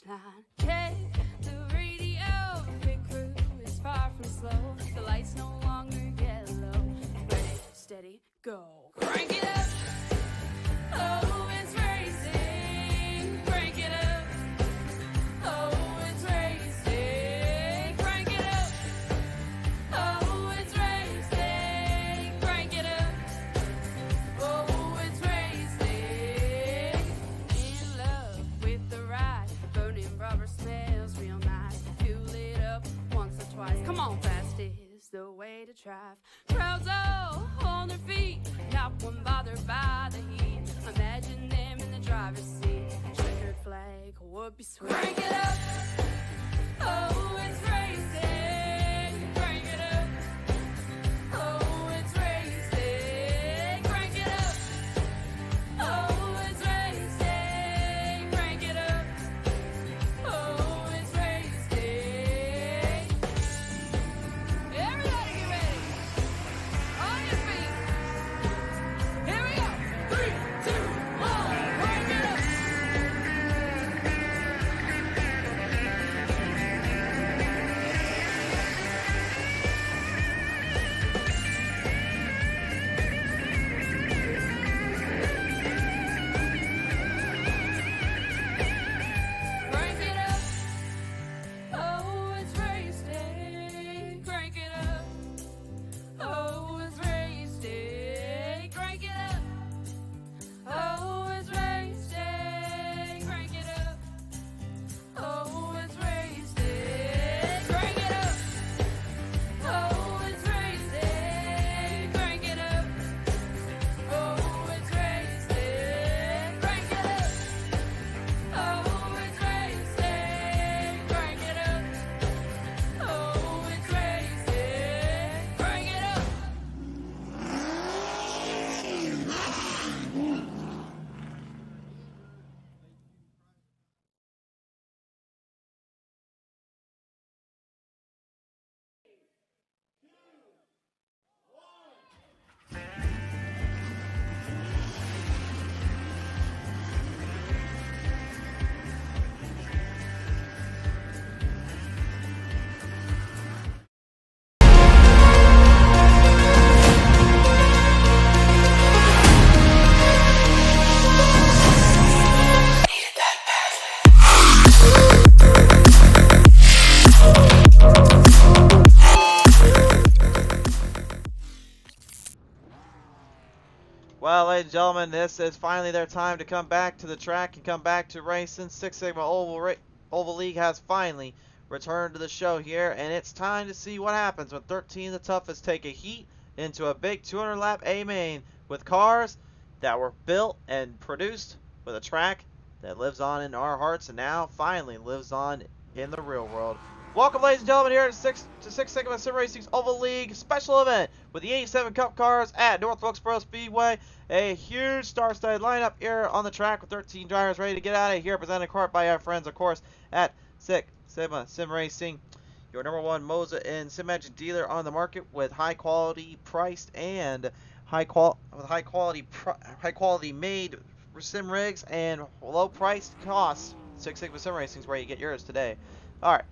line. Check the radio, pit crew is far from slow. The lights no longer yellow. Ready, steady, go. Crank it up. Oh, it's racing. Crank it up. Oh, it's racing. Crank it up. Oh, it's racing. Crank it up. Oh, it's racing. In love with the ride. Burning rubber smells real nice. Fuel it up once or twice. Come on, fast is the way to drive. Crowds all on their feet, not one bothered by the heat. Imagine them in the driver's seat. Checkered flag would be sweet. Crank it up. Oh, it's racing. Crank it up. Oh, it's racing. Crank it up. Oh, it's racing. Crank it up. Oh, it's racing. Everybody get ready. On your feet. Here we go. 3, 2, 1. Crank it up. Crank it up. Oh, it's racing. Crank it up. Oh, it's racing. Crank it up. Oh, it's racing. Crank it up. Oh, it's racing. Crank it up. Oh, it's racing. Crank it up. Oh, it's racing. Crank it up. Oh, it's racing. Crank it up. Oh, it's racing. Crank it up. Well, ladies and gentlemen, this is finally their time to come back to the track and come back to racing. Six Sigma Oval League has finally returned to the show here, and it's time to see what happens when 13 of the toughest take a heat into a big 200-lap A-main with cars that were built and produced with a track that lives on in our hearts and now finally lives on in the real world. Welcome, ladies and gentlemen, here to Six Sigma Sim Racing's Oval League special event with the 87 Cup cars at North Wilkesboro Speedway. A huge star-studded lineup here on the track with 13 drivers ready to get out of here, presented in part by our friends, of course, at Six Sigma Sim Racing, your #1 Moza and Sim Engine dealer on the market with high quality priced and high quality made sim rigs and low priced costs. Six Sigma Sim Racing is where you get yours today. All right.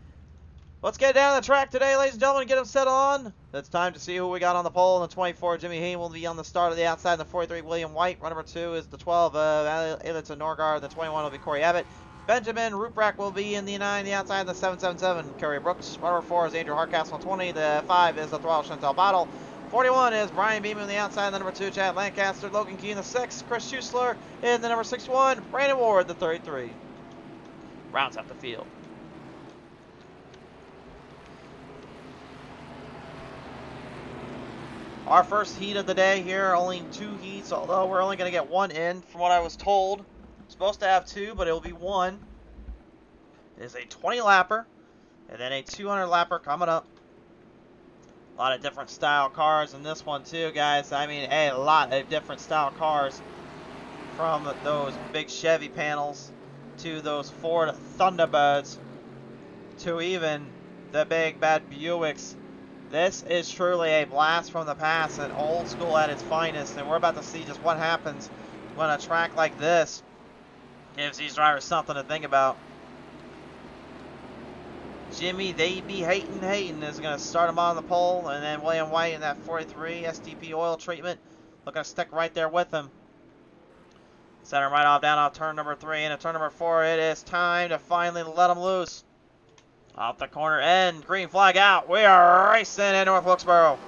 Let's get down the track today, ladies and gentlemen, and get them set on. It's time to see who we got on the pole. In the 24, Jimmy Hayne will be on the start of the outside. In the 43, William White. Run number 2 is the 12, Ailton Norgard. The 21 will be Corey Abbott. Benjamin Ruprecht will be in the 9, the outside. In the 777, Kerry Brooks. Run number 4 is Andrew Hardcastle. 20, the 5 is the Thrall Chantal Bottle. 41 is Brian Beeman on the outside. The number 2, Chad Lancaster. Logan Key in the 6, Chris Schusler in the number 61. Brandon Ward, the 33. Rounds out the field. Our first heat of the day here, only 2 heats, although we're only going to get 1 in from what I was told. I'm supposed to have 2, but it will be 1. It is a 20-lapper, and then a 200-lapper coming up. A lot of different style cars in this one too, guys. I mean, a lot of different style cars. From those big Chevy panels, to those Ford Thunderbirds, to even the big bad Buicks. This is truly a blast from the past and old school at its finest, and we're about to see just what happens when a track like this gives these drivers something to think about. Jimmy, they be hating is going to start him on the pole, and then William White in that 43 STP oil treatment looking to stick right there with him. Center right off down off turn number 3, and at turn number 4, it is time to finally let him loose. Off the corner end, green flag out. We are racing in North Wilkesboro.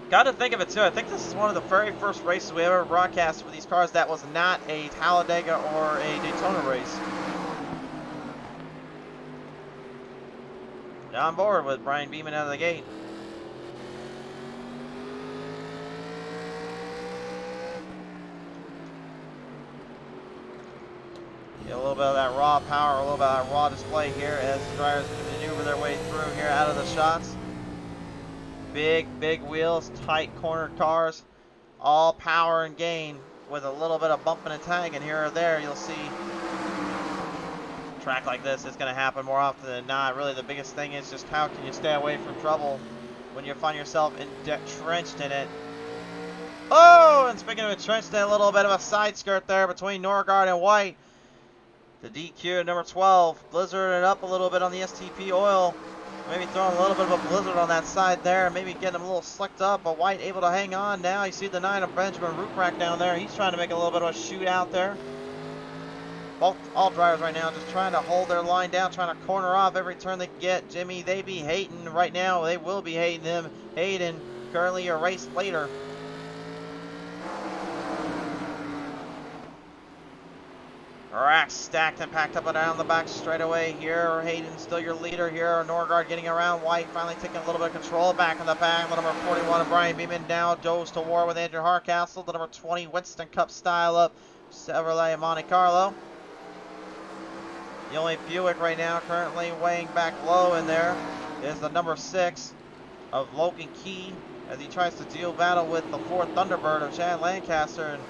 Got to think of it too. I think this is one of the very first races we ever broadcast for these cars that was not a Talladega or a Daytona race. On board with Brian Beeman out of the gate. Get a little bit of that raw power, a little bit of that raw display here as the drivers maneuver their way through here out of the shots. Big wheels, tight corner cars, all power and gain with a little bit of bumping and tagging here or there. You'll see a track like this is going to happen more often than not. Really, the biggest thing is just how can you stay away from trouble when you find yourself entrenched in it. Oh, and speaking of entrenched, a little bit of a side skirt there between Norgard and White. The DQ at number 12, blizzarded it up a little bit on the STP oil. Maybe throwing a little bit of a blizzard on that side there. Maybe getting him a little slicked up, but White able to hang on now. You see the 9 of Benjamin Ruprecht down there. He's trying to make a little bit of a shoot out there. All drivers right now just trying to hold their line down, trying to corner off every turn they can get. Jimmy, they be hating right now. They will be hating them. Hayden, currently a race later. Racks stacked and packed up and down the back straightaway here. Hayden still your leader here. Norgard getting around. White finally taking a little bit of control back in the pack. The number 41 of Brian Beeman now goes to war with Andrew Hardcastle. The number 20 Winston Cup style up Chevrolet Monte Carlo. The only Buick right now currently weighing back low in there is the number 6 of Logan Key as he tries to deal battle with the 4th Thunderbird of Chad Lancaster. And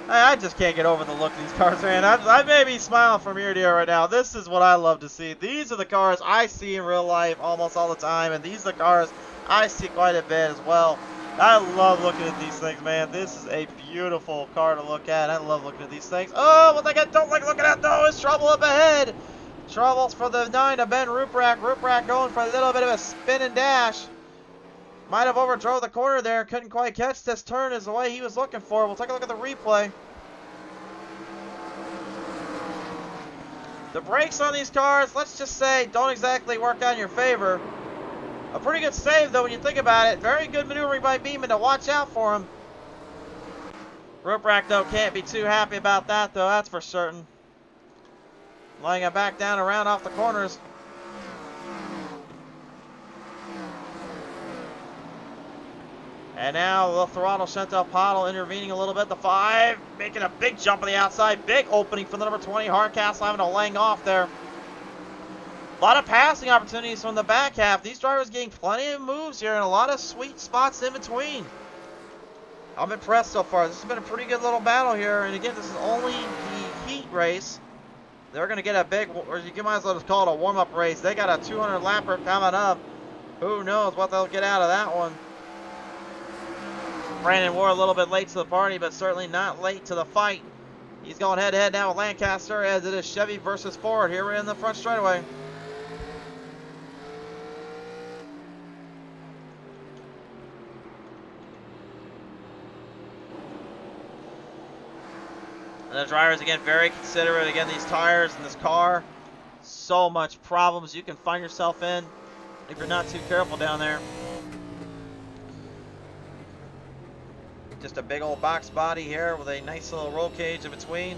I just can't get over the look of these cars, man. I may be smiling from ear to ear right now. This is what I love to see. These are the cars I see in real life almost all the time, and these are the cars I see quite a bit as well. I love looking at these things, man. This is a beautiful car to look at. I love looking at these things. Oh, what I don't like looking at, though, is trouble up ahead. Troubles for the 9 of Ben Ruprecht. Ruprecht going for a little bit of a spin and dash. Might have overdrove the corner there. Couldn't quite catch this turn as the way he was looking for. We'll take a look at the replay. The brakes on these cars, let's just say, don't exactly work out in your favor. A pretty good save, though, when you think about it. Very good maneuvering by Beeman to watch out for him. Ruprecht, though, can't be too happy about that, though. That's for certain. Laying it back down around off the corners. And now the throttle Chantal Pottle intervening a little bit. The 5 making a big jump on the outside. Big opening for the number 20. Hardcastle having a laying off there. A lot of passing opportunities from the back half. These drivers getting plenty of moves here and a lot of sweet spots in between. I'm impressed so far. This has been a pretty good little battle here. And again, this is only the heat race. They're going to get a big, or you might as well just call it a warm-up race. They got a 200 lapper coming up. Who knows what they'll get out of that one. Brandon Ward a little bit late to the party, but certainly not late to the fight. He's going head-to-head now with Lancaster as it is Chevy versus Ford. Here we're in the front straightaway. And the drivers, again, very considerate. Again, these tires and this car, so much problems you can find yourself in if you're not too careful down there. Just a big old box body here with a nice little roll cage in between.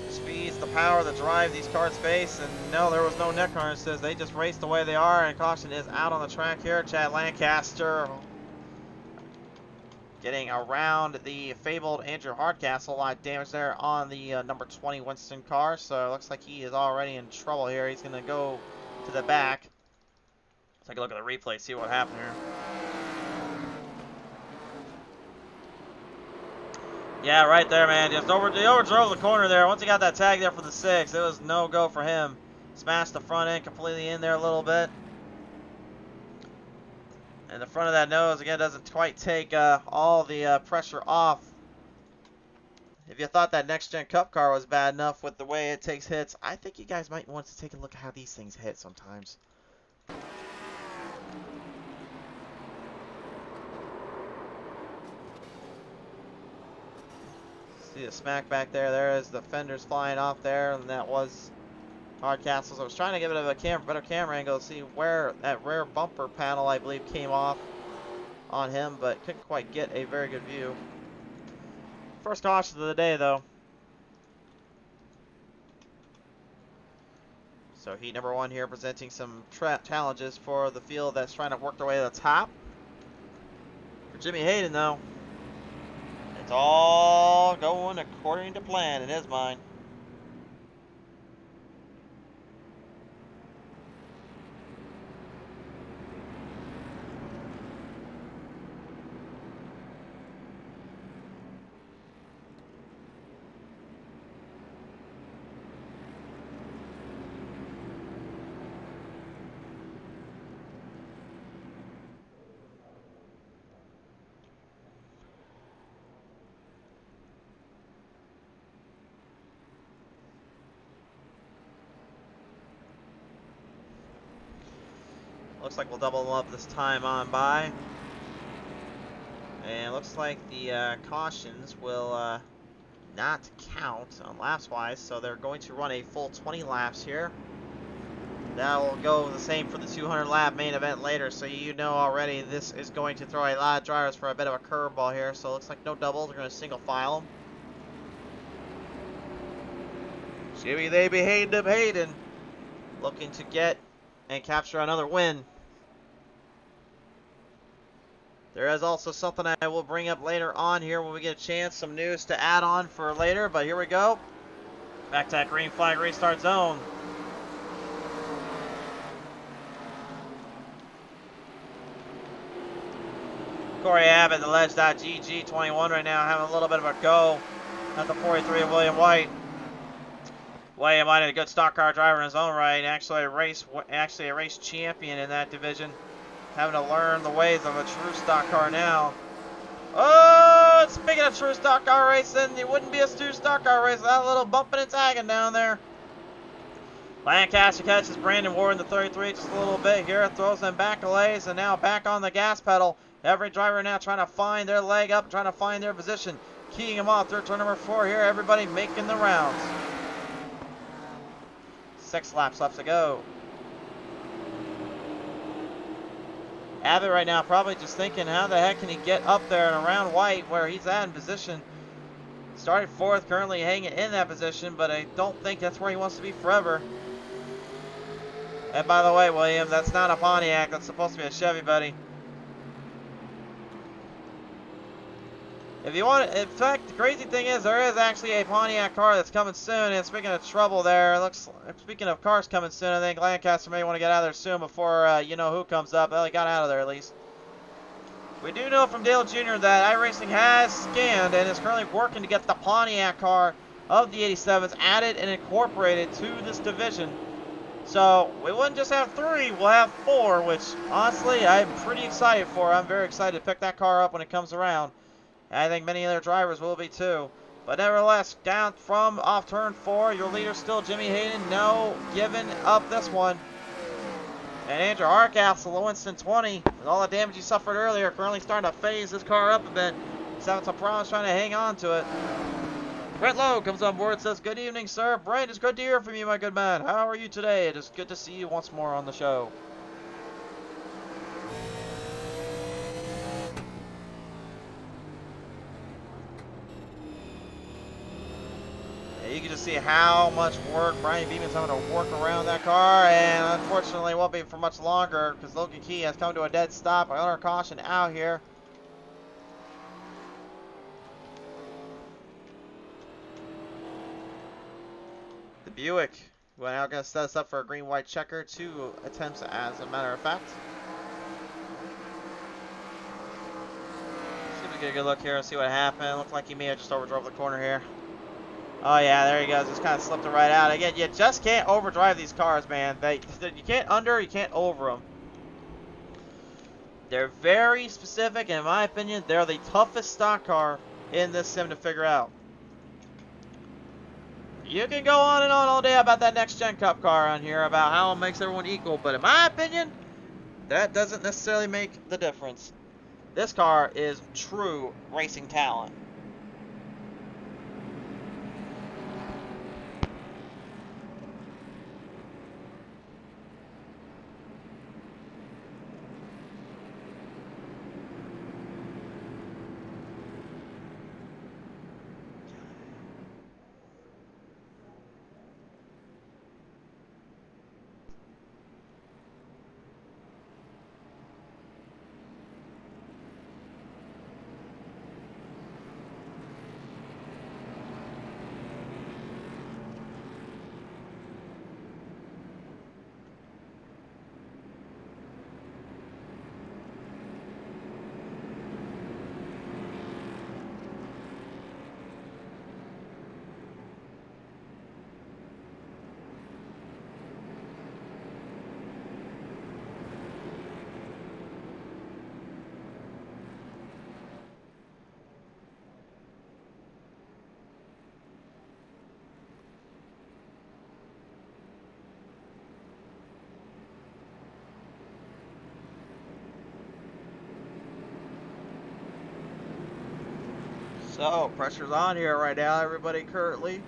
Speeds, the power, the drive these cars face. And no, there was no neck harnesses. They just raced the way they are, and caution is out on the track here. Chad Lancaster getting around the fabled Andrew Hardcastle. A lot of damage there on the number 20 Winston car. So it looks like he is already in trouble here. He's going to go to the back. Take a look at the replay, see what happened here. Yeah, right there, man. Just he overdrove the corner there. Once he got that tag there for the 6, it was no go for him. Smashed the front end completely in there a little bit. And the front of that nose, again, doesn't quite take all the pressure off if you thought that next gen Cup car was bad enough with the way it takes hits, I think you guys might want to take a look at how these things hit sometimes. See the smack back there. There is the fenders flying off there, and that was Hardcastle's. I was trying to give it a better camera angle to see where that rear bumper panel, I believe, came off on him, but couldn't quite get a very good view. First caution of the day, though. So heat number 1 here, presenting some challenges for the field that's trying to work their way to the top. For Jimmy Hayden, though, it's all going according to plan in his mind. Looks like we'll double them up this time on by. And looks like the cautions will not count on laps-wise, so they're going to run a full 20 laps here. That will go the same for the 200-lap main event later, so you know already this is going to throw a lot of drivers for a bit of a curveball here. So it looks like no doubles. They're going to single file them. Jimmy, they be Hayden, looking to get and capture another win. There is also something I will bring up later on here when we get a chance, some news to add on for later, but here we go. Back to that green flag restart zone. Corey Abbott, the Ledge.GG21 right now, having a little bit of a go at the 43 of William White. William White is a good stock car driver in his own right, actually a race champion in that division. Having to learn the ways of a true stock car now. Oh, speaking of true stock car racing, it wouldn't be a true stock car race without a little bumping and tagging down there. Lancaster catches Brandon Ward in the 33 just a little bit here, throws them back a lays, and now back on the gas pedal. Every driver now trying to find their leg up, trying to find their position. Keying them off, third turn number 4 here, everybody making the rounds. 6 laps left to go. Abbott right now probably just thinking, how the heck can he get up there and around White where he's at in position. Started 4th, currently hanging in that position, but I don't think that's where he wants to be forever. And by the way, William, that's not a Pontiac, that's supposed to be a Chevy, buddy. If you want, in fact, the crazy thing is there is actually a Pontiac car that's coming soon. And speaking of trouble, there looks. Speaking of cars coming soon, I think Lancaster may want to get out of there soon before you know who comes up. Well, he got out of there at least. We do know from Dale Jr. that iRacing has scanned and is currently working to get the Pontiac car of the 87s added and incorporated to this division. So we wouldn't just have 3, we'll have 4, which honestly I'm pretty excited for. I'm very excited to pick that car up when it comes around. I think many other drivers will be too. But nevertheless, down from off turn 4, your leader still Jimmy Hayden. No giving up this one. And Andrew Hardcastle, the Winston 20, with all the damage he suffered earlier, currently starting to phase his car up a bit. He's having some problems trying to hang on to it. Brent Lowe comes on board and says, "Good evening, sir. Brent, it's good to hear from you, my good man. How are you today? It is good to see you once more on the show." You can just see how much work Brian Beeman's having to work around that car, and unfortunately won't be for much longer because Logan Key has come to a dead stop. Another caution out here. The Buick, we're now going to set us up for a green-white checker. 2 attempts as a matter of fact. See if we get a good look here and see what happened. Looks like he may have just overdrove the corner here. Oh yeah, there he goes. Just kind of slipped it right out. Again, you just can't overdrive these cars, man. You can't under, you can't over them. They're very specific, and in my opinion, they're the toughest stock car in this sim to figure out. You can go on and on all day about that next gen cup car on here, about how it makes everyone equal, but in my opinion, that doesn't necessarily make the difference. This car is true racing talent. So, pressure's on here right now, everybody currently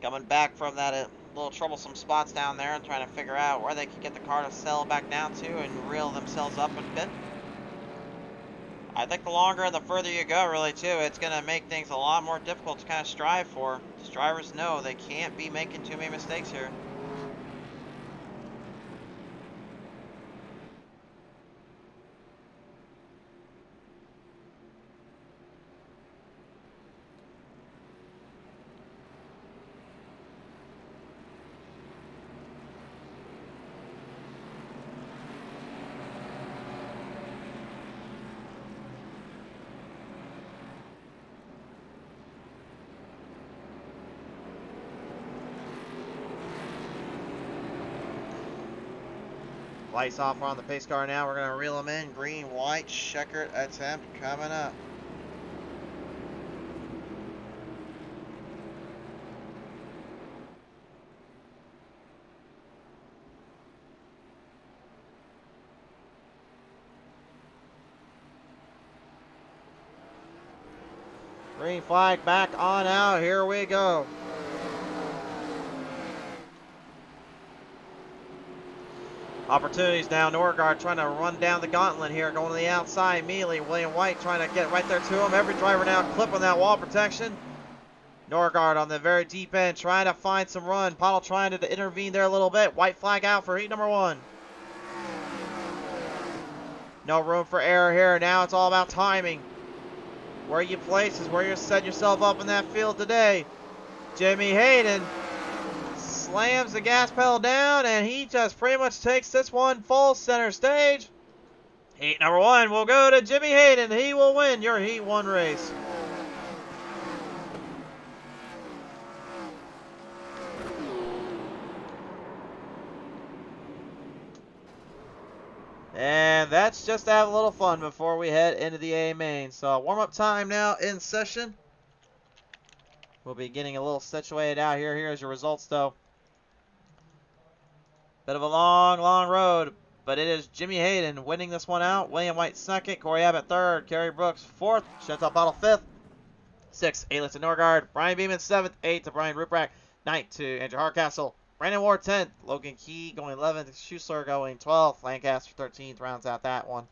coming back from that little troublesome spots down there and trying to figure out where they can get the car to settle back down to and reel themselves up a bit. I think the longer and the further you go, really, too, it's going to make things a lot more difficult to kind of strive for. Because drivers know they can't be making too many mistakes here. Lights off on the pace car now. We're going to reel them in. Green, white, checkered attempt coming up. Green flag back on out. Here we go. Opportunities now. Norgard trying to run down the gauntlet here, going to the outside immediately. William White trying to get right there to him. Every driver now clipping that wall protection. Norgard on the very deep end trying to find some run. Pottle trying to intervene there a little bit. White flag out for heat number 1. No room for error here. Now it's all about timing. Where you place is where you're setting yourself up in that field today. Jimmy Hayden slams the gas pedal down, and he just pretty much takes this one full center stage. Heat number 1 will go to Jimmy Hayden. He will win your Heat 1 race. And that's just to have a little fun before we head into the A main. So warm-up time now in session. We'll be getting a little situated out here. Here's your results, though. Bit of a long, long road, but it is Jimmy Hayden winning this one out. William White second, Corey Abbott third, Kerry Brooks fourth, Chantal Pottle fifth, sixth, Ailey to Norgard, Brian Beeman seventh, eighth to Brian Ruprecht, ninth to Andrew Hardcastle, Brandon Ward 10th, Logan Key going 11th, Schussler going 12th, Lancaster 13th, rounds out that one.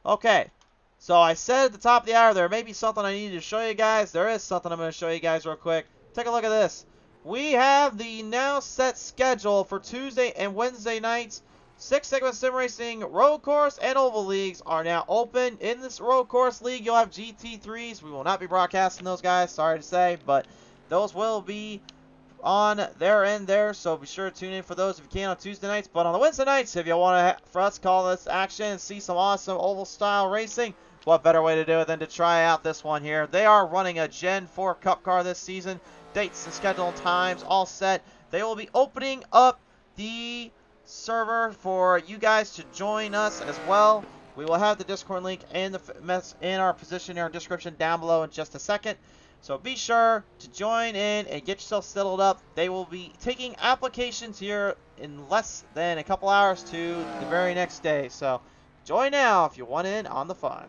Okay, so I said at the top of the hour there may be something I needed to show you guys. There is something I'm going to show you guys real quick. Take a look at this. We have the now set schedule for Tuesday and Wednesday nights. 6 Sigma Sim Racing Road Course and Oval Leagues are now open. In this Road Course League, you'll have GT3s. We will not be broadcasting those, guys, sorry to say, but those will be on their end there, so be sure to tune in for those if you can on Tuesday nights. But on the Wednesday nights, if you want for us to call this action and see some awesome oval-style racing, what better way to do it than to try out this one here. They are running a Gen 4 Cup car this season. Dates and schedule and times all set. They will be opening up the server for you guys to join us as well. We will have the Discord link in our position in our description down below in just a second. So be sure to join in and get yourself settled up. They will be taking applications here in less than a couple hours to the very next day. So join now if you want in on the fun.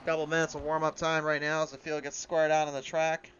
Couple minutes of warm-up time right now as the field gets squared out on the track.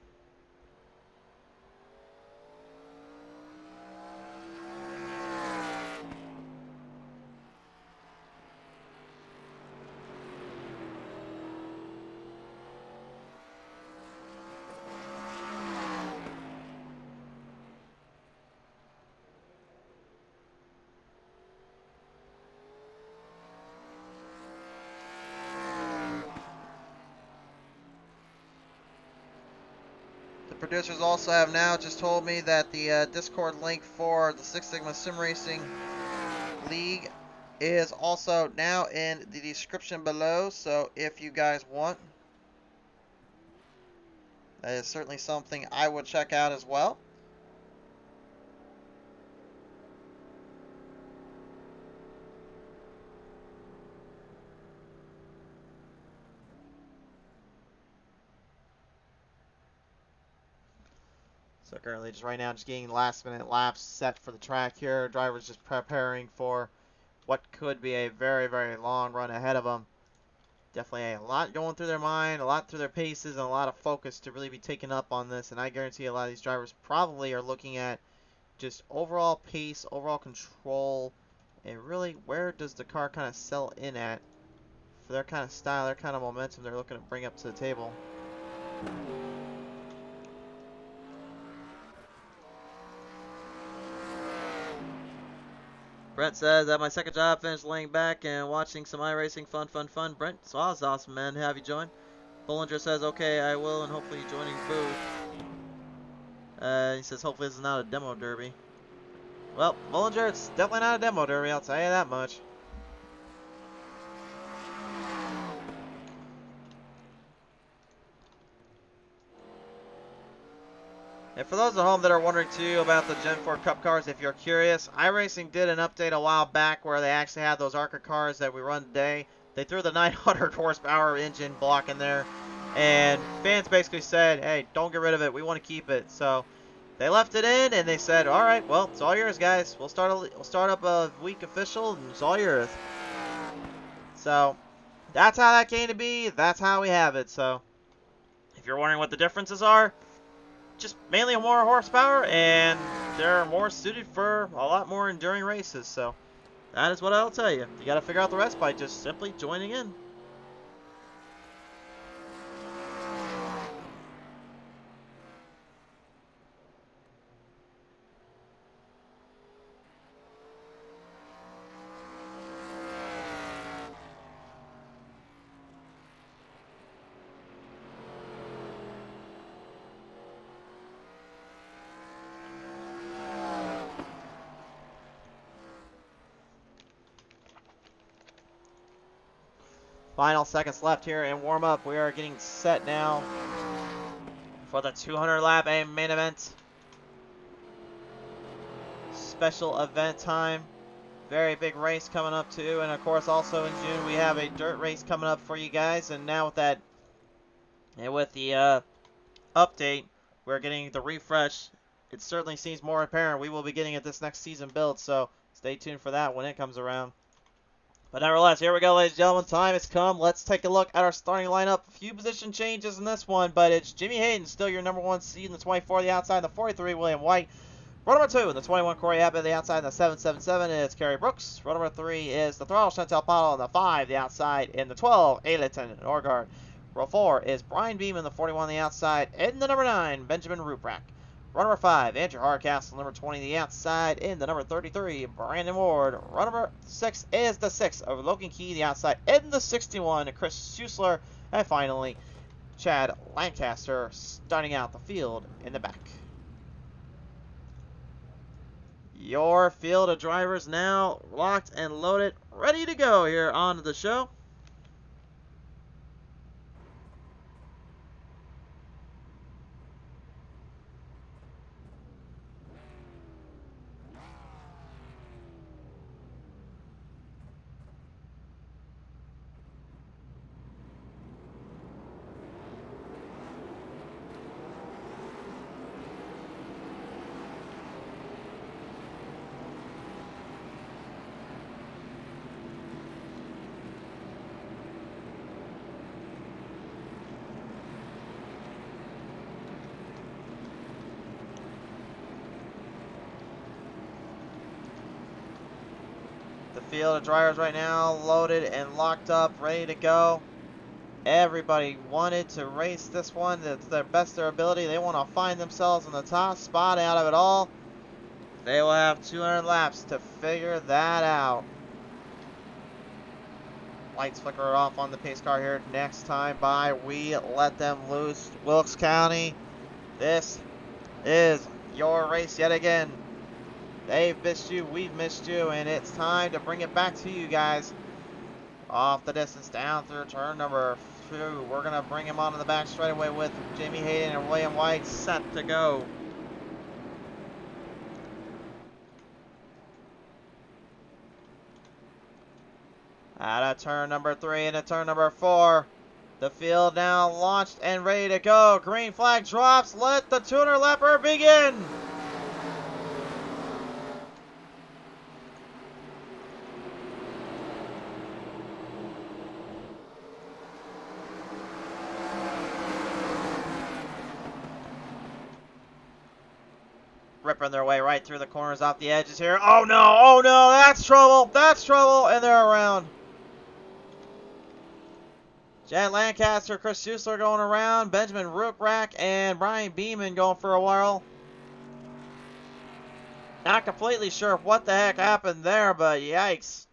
The producers also have now just told me that the Discord link for the Six Sigma Sim Racing League is also now in the description below. So if you guys want, that is certainly something I would check out as well. So currently just right now just getting last minute laps set for the track here. Drivers just preparing for what could be a very, very long run ahead of them. Definitely a lot going through their mind, a lot through their paces, and a lot of focus to really be taken up on this. And I guarantee a lot of these drivers probably are looking at just overall pace, overall control, and really where does the car kind of sell in at for their kind of style, their kind of momentum they're looking to bring up to the table. Brent says, at my second job, finished laying back and watching some iRacing. Fun. Brent, so that's awesome, man. Have you joined? Bollinger says, okay, I will, and hopefully joining booth. He says, hopefully this is not a demo derby. Well, Bollinger, it's definitely not a demo derby, I'll tell you that much. And for those at home that are wondering too about the Gen 4 Cup cars, if you're curious, iRacing did an update a while back where they actually had those ARCA cars that we run today. They threw the 900 horsepower engine block in there, and fans basically said, hey, don't get rid of it, we want to keep it. So they left it in, and they said, all right, well, it's all yours, guys. We'll start up a week official, and it's all yours. So that's how that came to be. That's how we have it. So if you're wondering what the differences are, just mainly more horsepower, and they're more suited for a lot more enduring races. So that is what I'll tell you. You got to figure out the rest by just simply joining in. Final seconds left here in warm-up. We are getting set now for the 200 lap main event. Special event time. Very big race coming up too. And of course also in June we have a dirt race coming up for you guys. And now with that, and with the update, we're getting the refresh. It certainly seems more apparent we will be getting it this next season build. So stay tuned for that when it comes around. But nevertheless, here we go, ladies and gentlemen. Time has come. Let's take a look at our starting lineup. A few position changes in this one, but it's Jimmy Hayden, still your number one seed in the 24, the outside, the 43, William White. Row number 2, the 21, Corey Abbott, the outside, the 777 is Kerry Brooks. Row number 3 is the throttle, Chantel Powell, and the 5, the outside, in the 12, Ayleton Norgard. Row 4 is Brian Beeman, the 41, the outside, and the number 9, Benjamin Ruprecht. Row number 5, Andrew Hardcastle, number 20, the outside. In the number 33, Brandon Ward. Row number 6 is the 6 of Logan Key, the outside. In the 61, Chris Schuessler. And finally, Chad Lancaster starting out the field in the back. Your field of drivers now locked and loaded, ready to go here on the show. field of drivers right now, loaded and locked up, ready to go. Everybody wanted to race this one. It's their best of their ability. They want to find themselves in the top spot out of it all. They will have 200 laps to figure that out. Lights flicker off on the pace car here. Next time by, we let them loose. Wilkes County, this is your race yet again. They've missed you, we've missed you, and it's time to bring it back to you guys. Off the distance, down through turn number 2. We're going to bring him onto the back straightaway with Jamie Hayden and William White set to go. Out of turn number 3 into turn number 4. The field now launched and ready to go. Green flag drops. Let the 200 lapper begin. Ripping their way right through the corners off the edges here. Oh no, that's trouble, and they're around. Jan Lancaster, Chris Schuessler going around, Benjamin Ruckrack, and Brian Beeman going for a while. Not completely sure what the heck happened there, but yikes.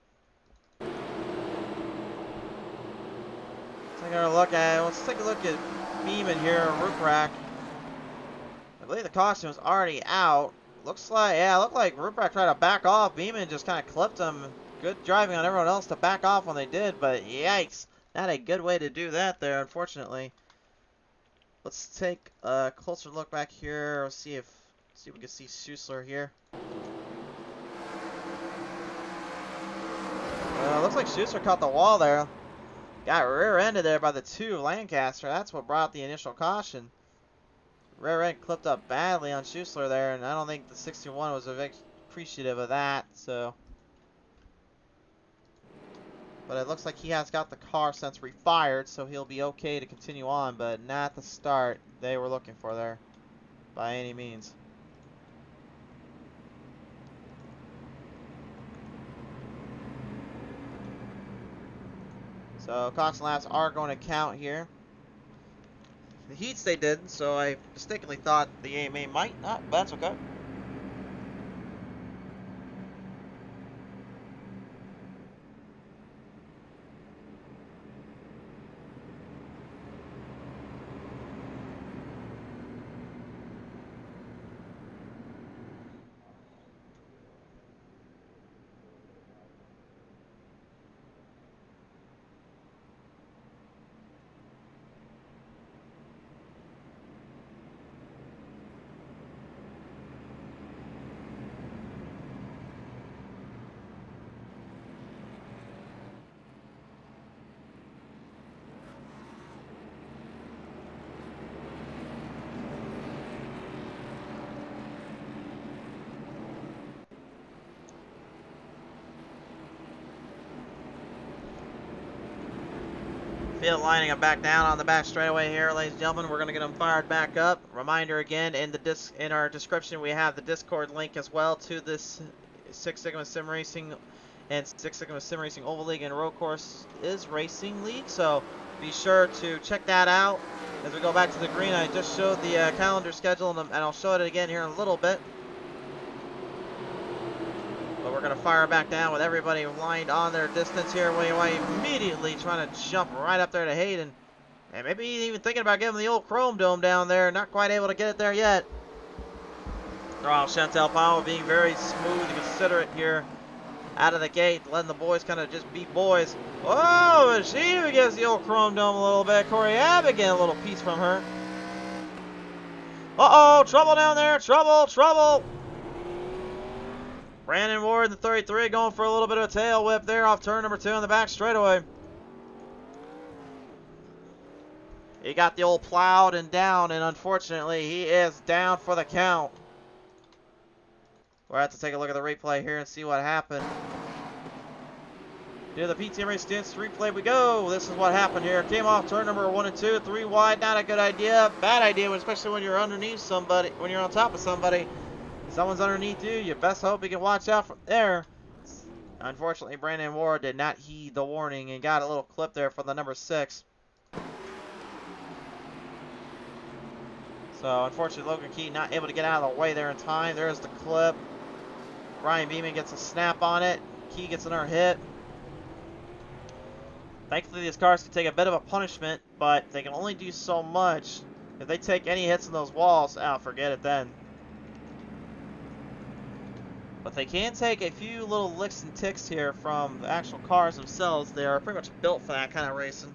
Let's take a look at Beeman here, Ruckrack. I believe the caution was already out. Looked like Ruckrack tried to back off. Beeman just kind of clipped him. Good driving on everyone else to back off when they did, but yikes. Not a good way to do that there, unfortunately. Let's take a closer look back here. Let's see if we can see Schuessler here. Looks like Schuessler caught the wall there. Got rear-ended there by the 2 of Lancaster. That's what brought the initial caution. Rear end clipped up badly on Schuessler there, and I don't think the 61 was appreciative of that, so. But it looks like he has got the car since refired, so he'll be okay to continue on, but not the start they were looking for there, by any means. So caution laps are going to count here. The heats they did, so I mistakenly thought the AMA might not, but that's okay. Field lining them back down on the back straightaway here, ladies and gentlemen. We're going to get them fired back up. Reminder again, in our description, we have the Discord link as well to this Six Sigma Sim Racing and Six Sigma Sim Racing Oval League and Road Course is Racing League. So be sure to check that out. As we go back to the green, I just showed the calendar schedule, and I'll show it again here in a little bit. But we're going to fire back down with everybody lined on their distance here. William White immediately trying to jump right up there to Hayden. And maybe even thinking about giving the old chrome dome down there. Not quite able to get it there yet. Oh, Chantel Powell being very smooth and considerate here out of the gate. Letting the boys kind of just be boys. Oh, and she even gives the old chrome dome a little bit. Corey Abbott getting a little piece from her. Uh-oh, trouble down there. Trouble. Brandon Ward, the 33, going for a little bit of a tail whip there off turn number 2 on the back straightaway. He got the old plowed and down, and unfortunately, he is down for the count. We'll have to take a look at the replay here and see what happened. To the PTM Race Stints replay we go. This is what happened here. Came off turn number 1 and 2, 3 wide. Not a good idea. Bad idea, especially when you're underneath somebody, when you're on top of somebody. Someone's underneath you. You best hope you can watch out from there. Unfortunately, Brandon Ward did not heed the warning and got a little clip there for the number 6. So, unfortunately, Logan Key not able to get out of the way there in time. There's the clip. Ryan Beeman gets a snap on it. Key gets another hit. Thankfully, these cars can take a bit of a punishment, but they can only do so much. If they take any hits in those walls, forget it then. But they can take a few little licks and ticks here from the actual cars themselves. They are pretty much built for that kind of racing.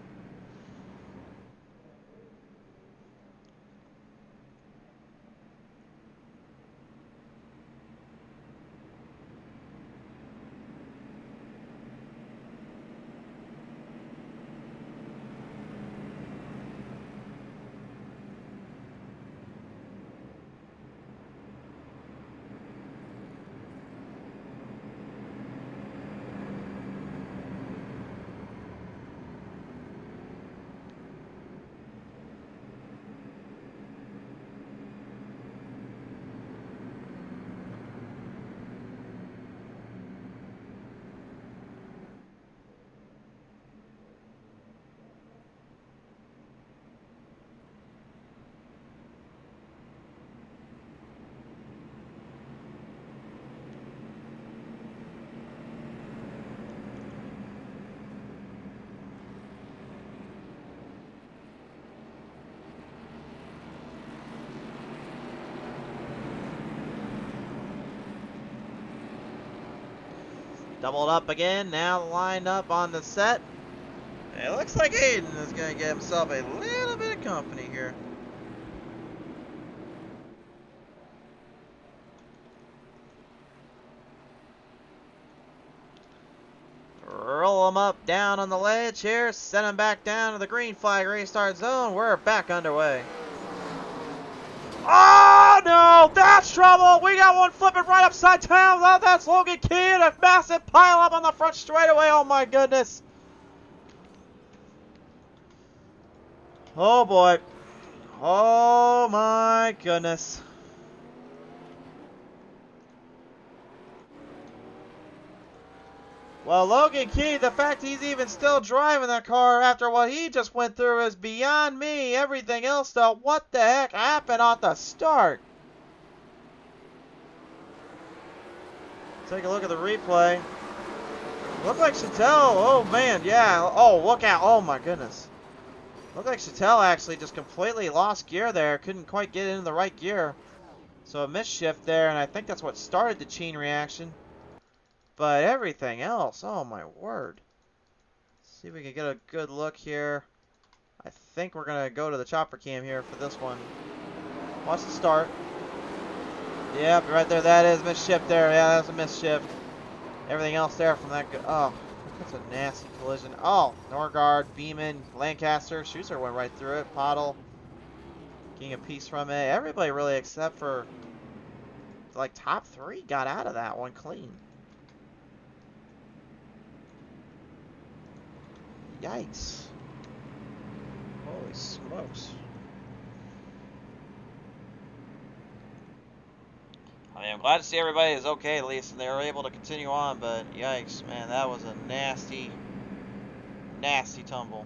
Doubled up again, now lined up on the set. It looks like Hayden is going to get himself a little bit of company here. Roll him up down on the ledge here, send him back down to the green flag restart zone. We're back underway. Oh no, that's trouble. We got one flipping right upside down. That's Logan Key and a massive pile up on the front straightaway. Oh my goodness. Oh boy. Oh my goodness. Well, Logan Key, the fact he's even still driving that car after what he just went through is beyond me. Everything else, though, what the heck happened at the start? Take a look at the replay. Looked like Chantel, oh man, yeah. Oh, look out, oh my goodness. Looked like Chantel actually just completely lost gear there. Couldn't quite get into the right gear. So a misshift there, and I think that's what started the chain reaction. But everything else, oh my word. Let's see if we can get a good look here. I think we're going to go to the chopper cam here for this one. Watch the start. Yep, right there, that is misshift there. Yeah, that's a misshift. Everything else there from that, oh, that's a nasty collision. Oh, Norgard, Beeman, Lancaster, Schuster went right through it. Pottle getting a piece from it. Everybody really except for, like, top 3 got out of that one clean. Yikes. Holy smokes. I mean, I'm glad to see everybody is okay at least and they were able to continue on, but yikes, man, that was a nasty, nasty tumble.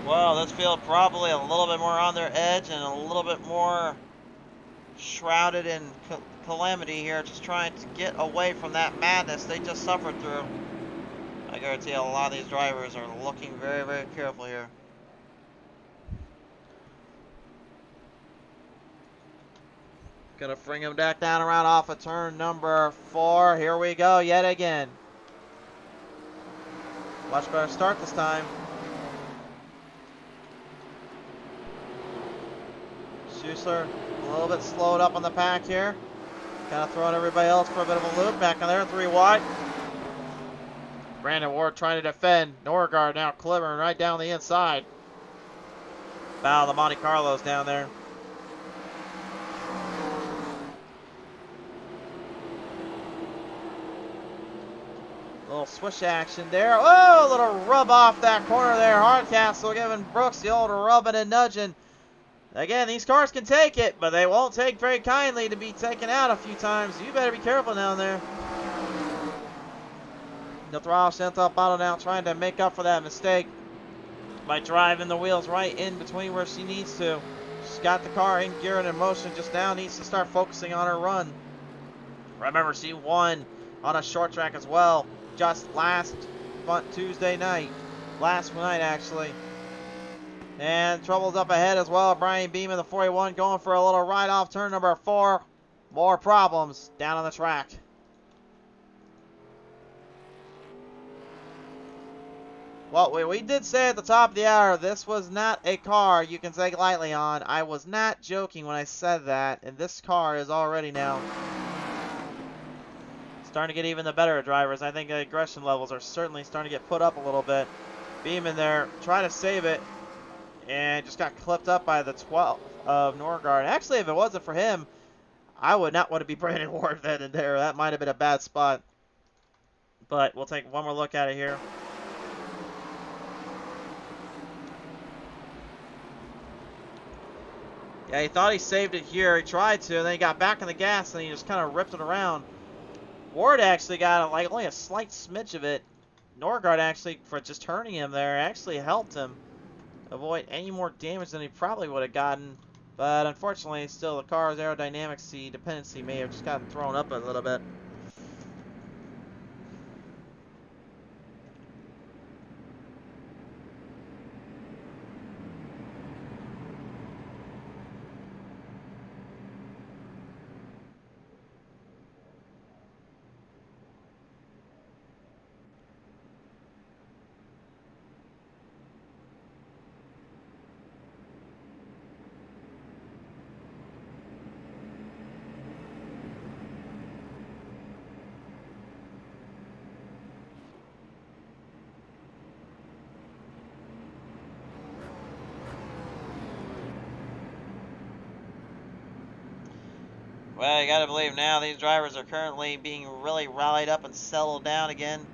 Well, this field probably a little bit more on their edge and a little bit more shrouded in calamity here, just trying to get away from that madness they just suffered through. I guarantee a lot of these drivers are looking very, very careful here. Gonna bring him back down around off of turn number 4. Here we go yet again. Much better start this time. Juicer a little bit slowed up on the pack here. Kind of throwing everybody else for a bit of a loop. Back on there, 3 wide. Brandon Ward trying to defend. Norgard now clipping right down the inside. Battle of the Monte Carlos down there. Little swish action there. Oh, a little rub off that corner there. Hardcastle giving Brooks the old rubbing and nudging. Again, these cars can take it, but they won't take very kindly to be taken out a few times. You better be careful down there. The throttle sent up bottle now, trying to make up for that mistake by driving the wheels right in between where she needs to. She's got the car in gear and in motion, just now needs to start focusing on her run. Remember, she won on a short track as well, just last Tuesday night. Last night, actually. And trouble's up ahead as well. Brian Beam in the 41 going for a little ride off turn number 4. More problems down on the track. Well, we did say at the top of the hour, this was not a car you can take lightly on. I was not joking when I said that, and this car is already now starting to get even the better drivers. I think the aggression levels are certainly starting to get put up a little bit. Beam in there, try to save it, and just got clipped up by the 12 of Norgard. Actually, if it wasn't for him, I would not want to be Brandon Ward then and there. That might have been a bad spot. But we'll take one more look at it here. Yeah, he thought he saved it here. He tried to, and then he got back on the gas, and he just kind of ripped it around. Ward actually got like only a slight smidge of it. Norgard actually, for just turning him there, actually helped him avoid any more damage than he probably would have gotten. But unfortunately, still the car's aerodynamics dependency may have just gotten thrown up a little bit. Well, you gotta believe now these drivers are currently being really rallied up and settled down again.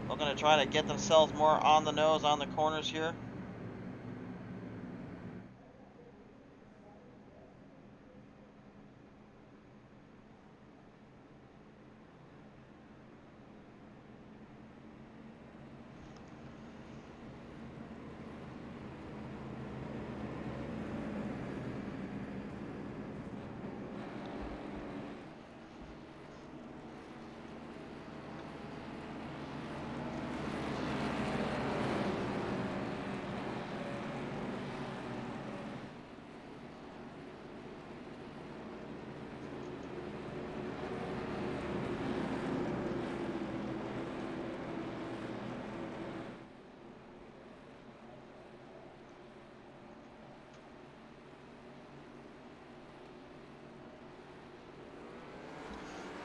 Looking to try to get themselves more on the nose on the corners here.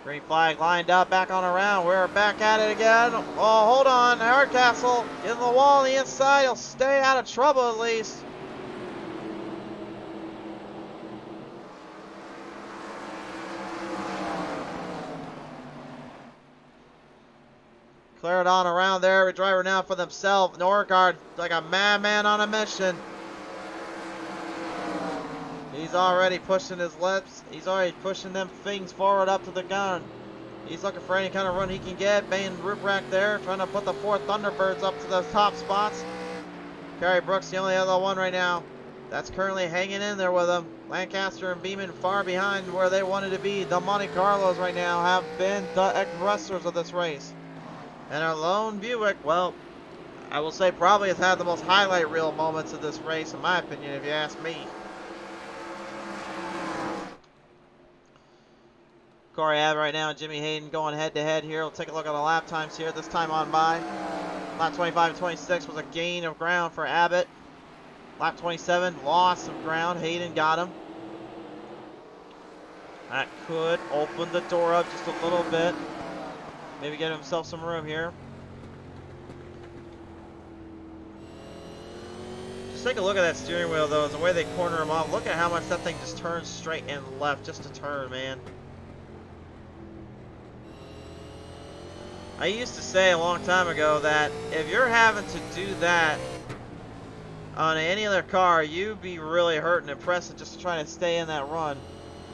Green flag lined up, back on around. We're back at it again. Oh, hold on. Hardcastle in the wall on the inside. He'll stay out of trouble at least. Clear it on around there. Every driver now for themselves. Norgard like a madman on a mission. He's already pushing his lips. He's already pushing them things forward up to the gun. He's looking for any kind of run he can get. Bane Ruprecht there, trying to put the 4 Thunderbirds up to the top spots. Kerry Brooks, the only other one right now that's currently hanging in there with him. Lancaster and Beeman far behind where they wanted to be. The Monte Carlos right now have been the aggressors of this race. And our lone Buick, well, I will say probably has had the most highlight reel moments of this race, in my opinion, if you ask me. Corey Abbott right now and Jimmy Hayden going head to head here. We'll take a look at the lap times here, this time on by. Lap 25 and 26 was a gain of ground for Abbott. Lap 27, lost some ground. Hayden got him. That could open the door up just a little bit. Maybe get himself some room here. Just take a look at that steering wheel, though, the way they corner him off. Look at how much that thing just turns straight and left just to turn, man. I used to say a long time ago that if you're having to do that on any other car, you'd be really hurting and pressing just trying to stay in that run.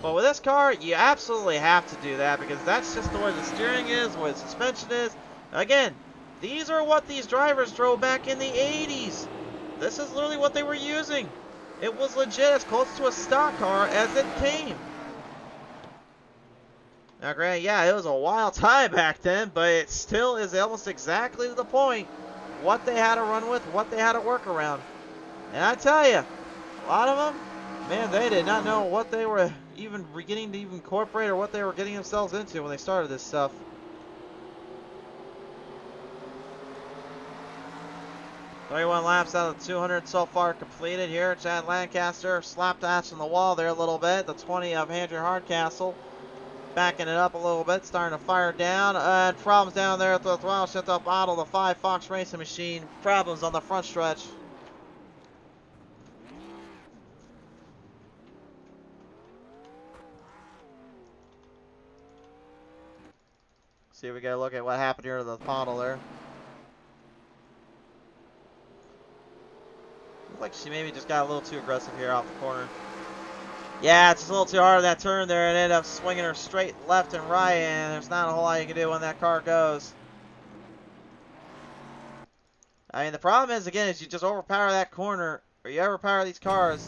But with this car, you absolutely have to do that because that's just the way the steering is, the way the suspension is. Again, these are what these drivers drove back in the 80s. This is literally what they were using. It was legit as close to a stock car as it came. Now, granted, yeah, it was a wild time back then, but it still is almost exactly to the point what they had to run with, what they had to work around. And I tell you, a lot of them, man, they did not know what they were even beginning to even incorporate or what they were getting themselves into when they started this stuff. "31 laps out of the 200 so far completed here. Chad Lancaster slapped ash on the wall there a little bit. The 20 of Andrew Hardcastle backing it up a little bit, starting to fire down. And problems down there at the throttle shift up idle. The 5 Fox Racing Machine. Problems on the front stretch. See if we get a look at what happened here to the throttle there. Looks like she maybe just got a little too aggressive here off the corner. Yeah, it's just a little too hard on that turn there and ended up swinging her straight left and right, and there's not a whole lot you can do when that car goes. I mean, the problem is, again, is you just overpower that corner, or you overpower these cars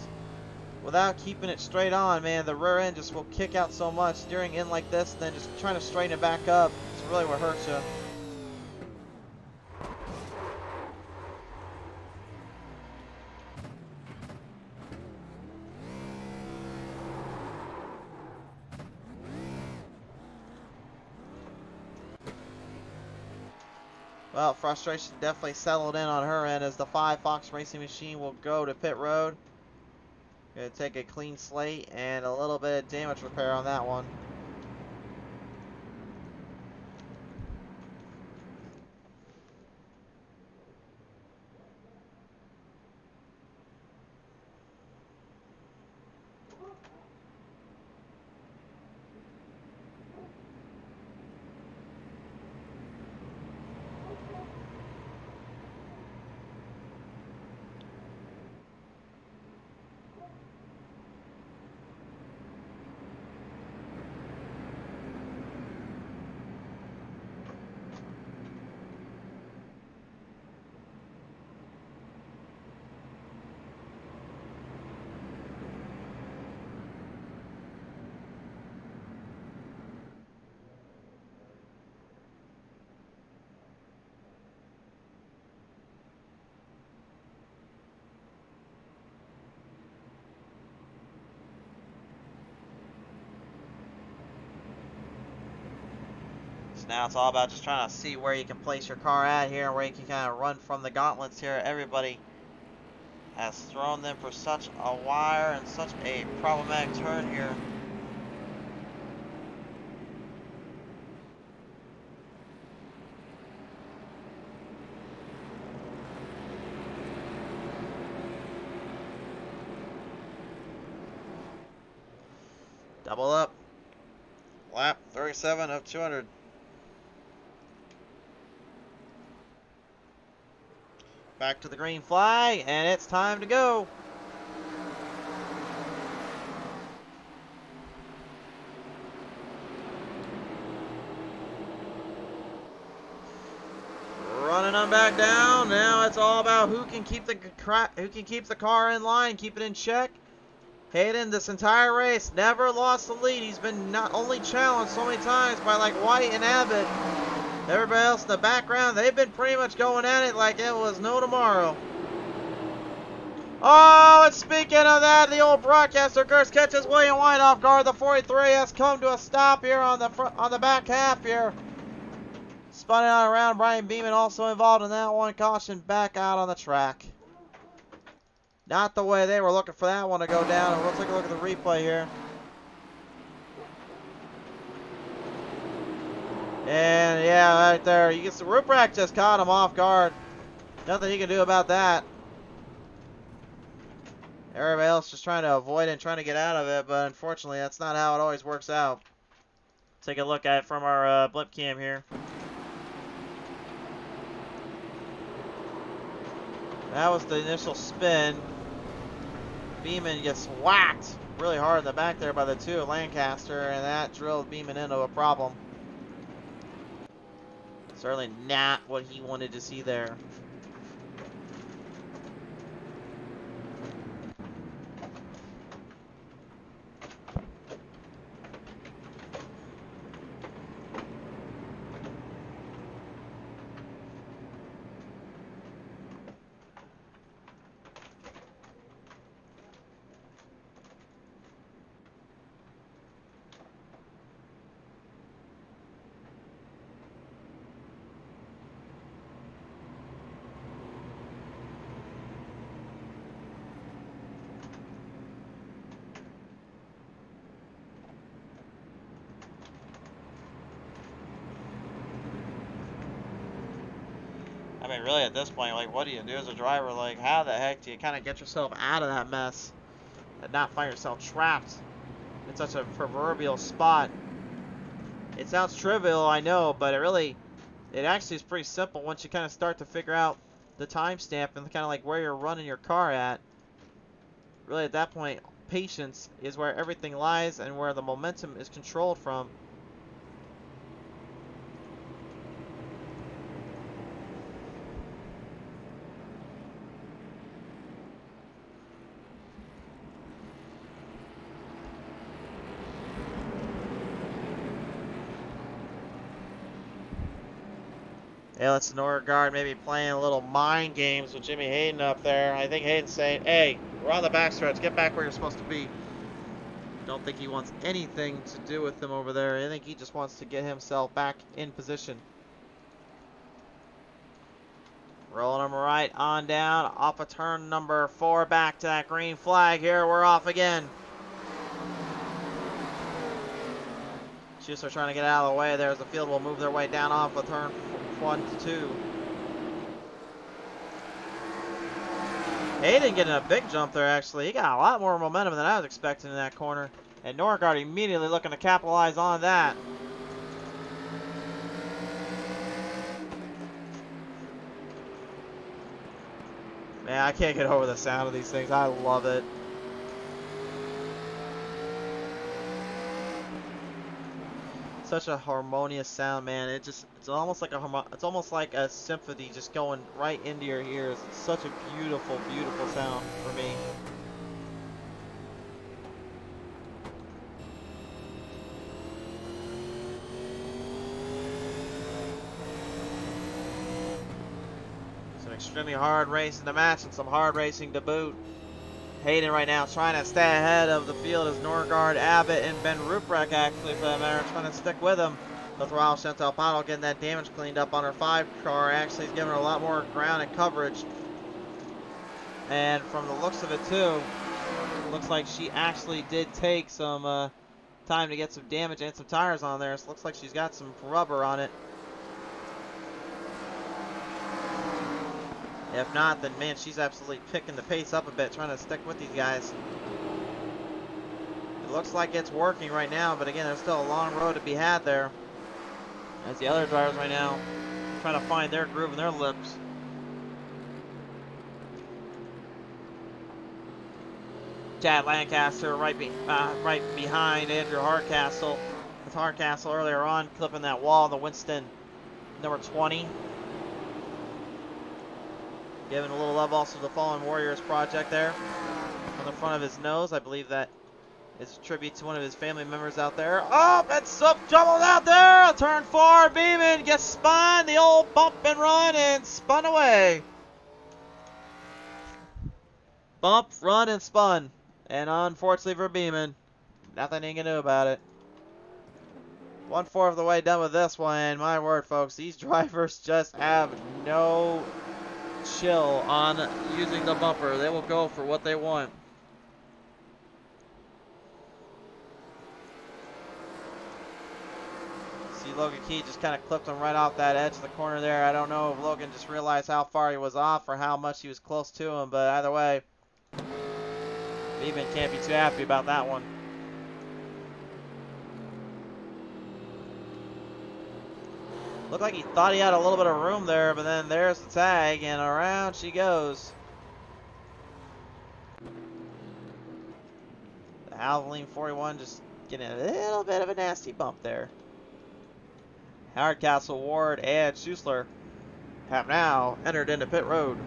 without keeping it straight on, man. The rear end just will kick out so much. Steering in like this, and then just trying to straighten it back up, it's really what hurts you. Well, frustration definitely settled in on her end as the 5 Fox Racing Machine will go to pit road. Gonna take a clean slate and a little bit of damage repair on that one. Now it's all about just trying to see where you can place your car at here and where you can kind of run from the gauntlets here. Everybody has thrown them for such a wire and such a problematic turn here. Double up. Lap 37 of 200. Back to the green flag, and it's time to go. Running them back down. Now it's all about who can keep the car in line, keep it in check. Hayden, this entire race, never lost the lead. He's been not only challenged so many times by like White and Abbott. Everybody else in the background, they've been pretty much going at it like it was no tomorrow. Oh, and speaking of that, the old broadcaster curse catches William White off guard. The 43 has come to a stop here on the back half here. Spun out around. Brian Beeman also involved in that one. Caution back out on the track. Not the way they were looking for that one to go down. And we'll take a look at the replay here. And yeah, right there. You get the Ruprecht just caught him off guard. Nothing he can do about that. Everybody else just trying to avoid it and trying to get out of it, but unfortunately that's not how it always works out. Take a look at it from our blimp cam here. That was the initial spin. Beeman gets whacked really hard in the back there by the two of Lancaster, and that drilled Beeman into a problem. Certainly not what he wanted to see there. I mean, really, at this point, like, what do you do as a driver? Like, how the heck do you kind of get yourself out of that mess and not find yourself trapped in such a proverbial spot? It sounds trivial, I know, but it actually is pretty simple once you kind of start to figure out the timestamp and kind of like where you're running your car at. Really, at that point, patience is where everything lies and where the momentum is controlled from. Yeah, let's Norgard maybe playing a little mind games with Jimmy Hayden up there. I think Hayden's saying, hey, we're on the backstretch. Get back where you're supposed to be. Don't think he wants anything to do with him over there. I think he just wants to get himself back in position. Rolling him right on down. Off of turn number 4. Back to that green flag here. We're off again. Schuster trying to get out of the way. There's the field will move their way down off of turn 1 to 2. Hayden getting a big jump there, actually. He got a lot more momentum than I was expecting in that corner. And Norgard immediately looking to capitalize on that. Man, I can't get over the sound of these things. I love it. Such a harmonious sound, man. It's almost like a symphony just going right into your ears. It's such a beautiful, beautiful sound for me. It's an extremely hard race in the match and some hard racing to boot. Hayden right now trying to stay ahead of the field as Norgard, Abbott, and Ben Ruprecht, actually, for that matter, trying to stick with him. With Raul Chantal Paddle getting that damage cleaned up on her 5 car. Actually, he's giving her a lot more ground and coverage. And from the looks of it, too, looks like she actually did take some time to get some damage and some tires on there. So it looks like she's got some rubber on it. If not, then man, she's absolutely picking the pace up a bit, trying to stick with these guys. It looks like it's working right now, but again, there's still a long road to be had there. As the other drivers right now trying to find their groove and their lips. Chad Lancaster right behind Andrew Hardcastle. With Hardcastle earlier on clipping that wall, the Winston number 20. Giving a little love also to the Fallen Warriors project there. On the front of his nose, I believe that is a tribute to one of his family members out there. Oh, it's some trouble out there. Turn 4, Beeman gets spun. The old bump and run and spun away. Bump, run, and spun. And unfortunately for Beeman, nothing he can do about it. 1/4 of the way done with this one. My word, folks, these drivers just have no chill on using the bumper. They will go for what they want. See, Logan Key just kind of clipped him right off that edge of the corner there. I don't know if Logan just realized how far he was off or how much he was close to him, but either way, Beeman can't be too happy about that one. Looked like he thought he had a little bit of room there, but then there's the tag, and around she goes. The Halloween 41 just getting a little bit of a nasty bump there. Hardcastle, Ward, and Schuessler have now entered into pit road.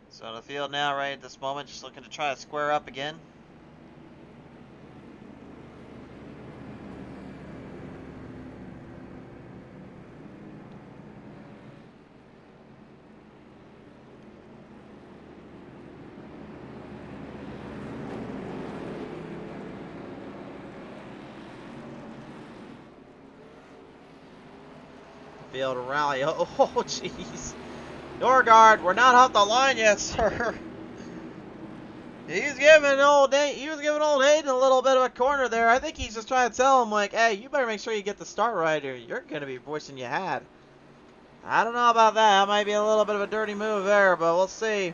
So in the field now, right at this moment, just looking to try to square up again. Field rally. Oh, jeez. Norgard, we're not off the line yet, sir. He was giving old Hayden a little bit of a corner there. I think he's just trying to tell him, like, hey, you better make sure you get the start right or you're going to be wishing you had. I don't know about that. That might be a little bit of a dirty move there, but we'll see.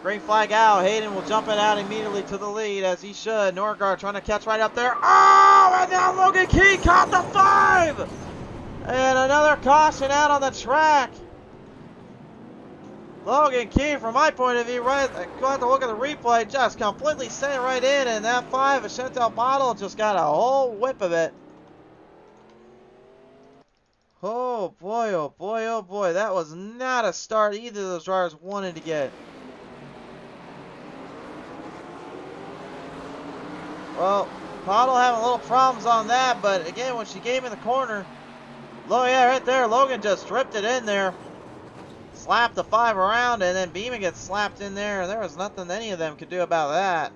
Green flag out. Hayden will jump it out immediately to the lead, as he should. Norgard trying to catch right up there. Oh, and now Logan Key caught the 5! And another caution out on the track. Logan Key, from my point of view, right, go have to look at the replay, just completely sent it right in, and that 5 of Chantel Bottle just got a whole whip of it. Oh boy, oh boy, oh boy. That was not a start either of those drivers wanted to get. Well, Bottle having a little problems on that, but again, when she came in the corner, yeah, right there, Logan just stripped it in there. Slapped the 5 around, and then Beeman gets slapped in there, and there was nothing any of them could do about that.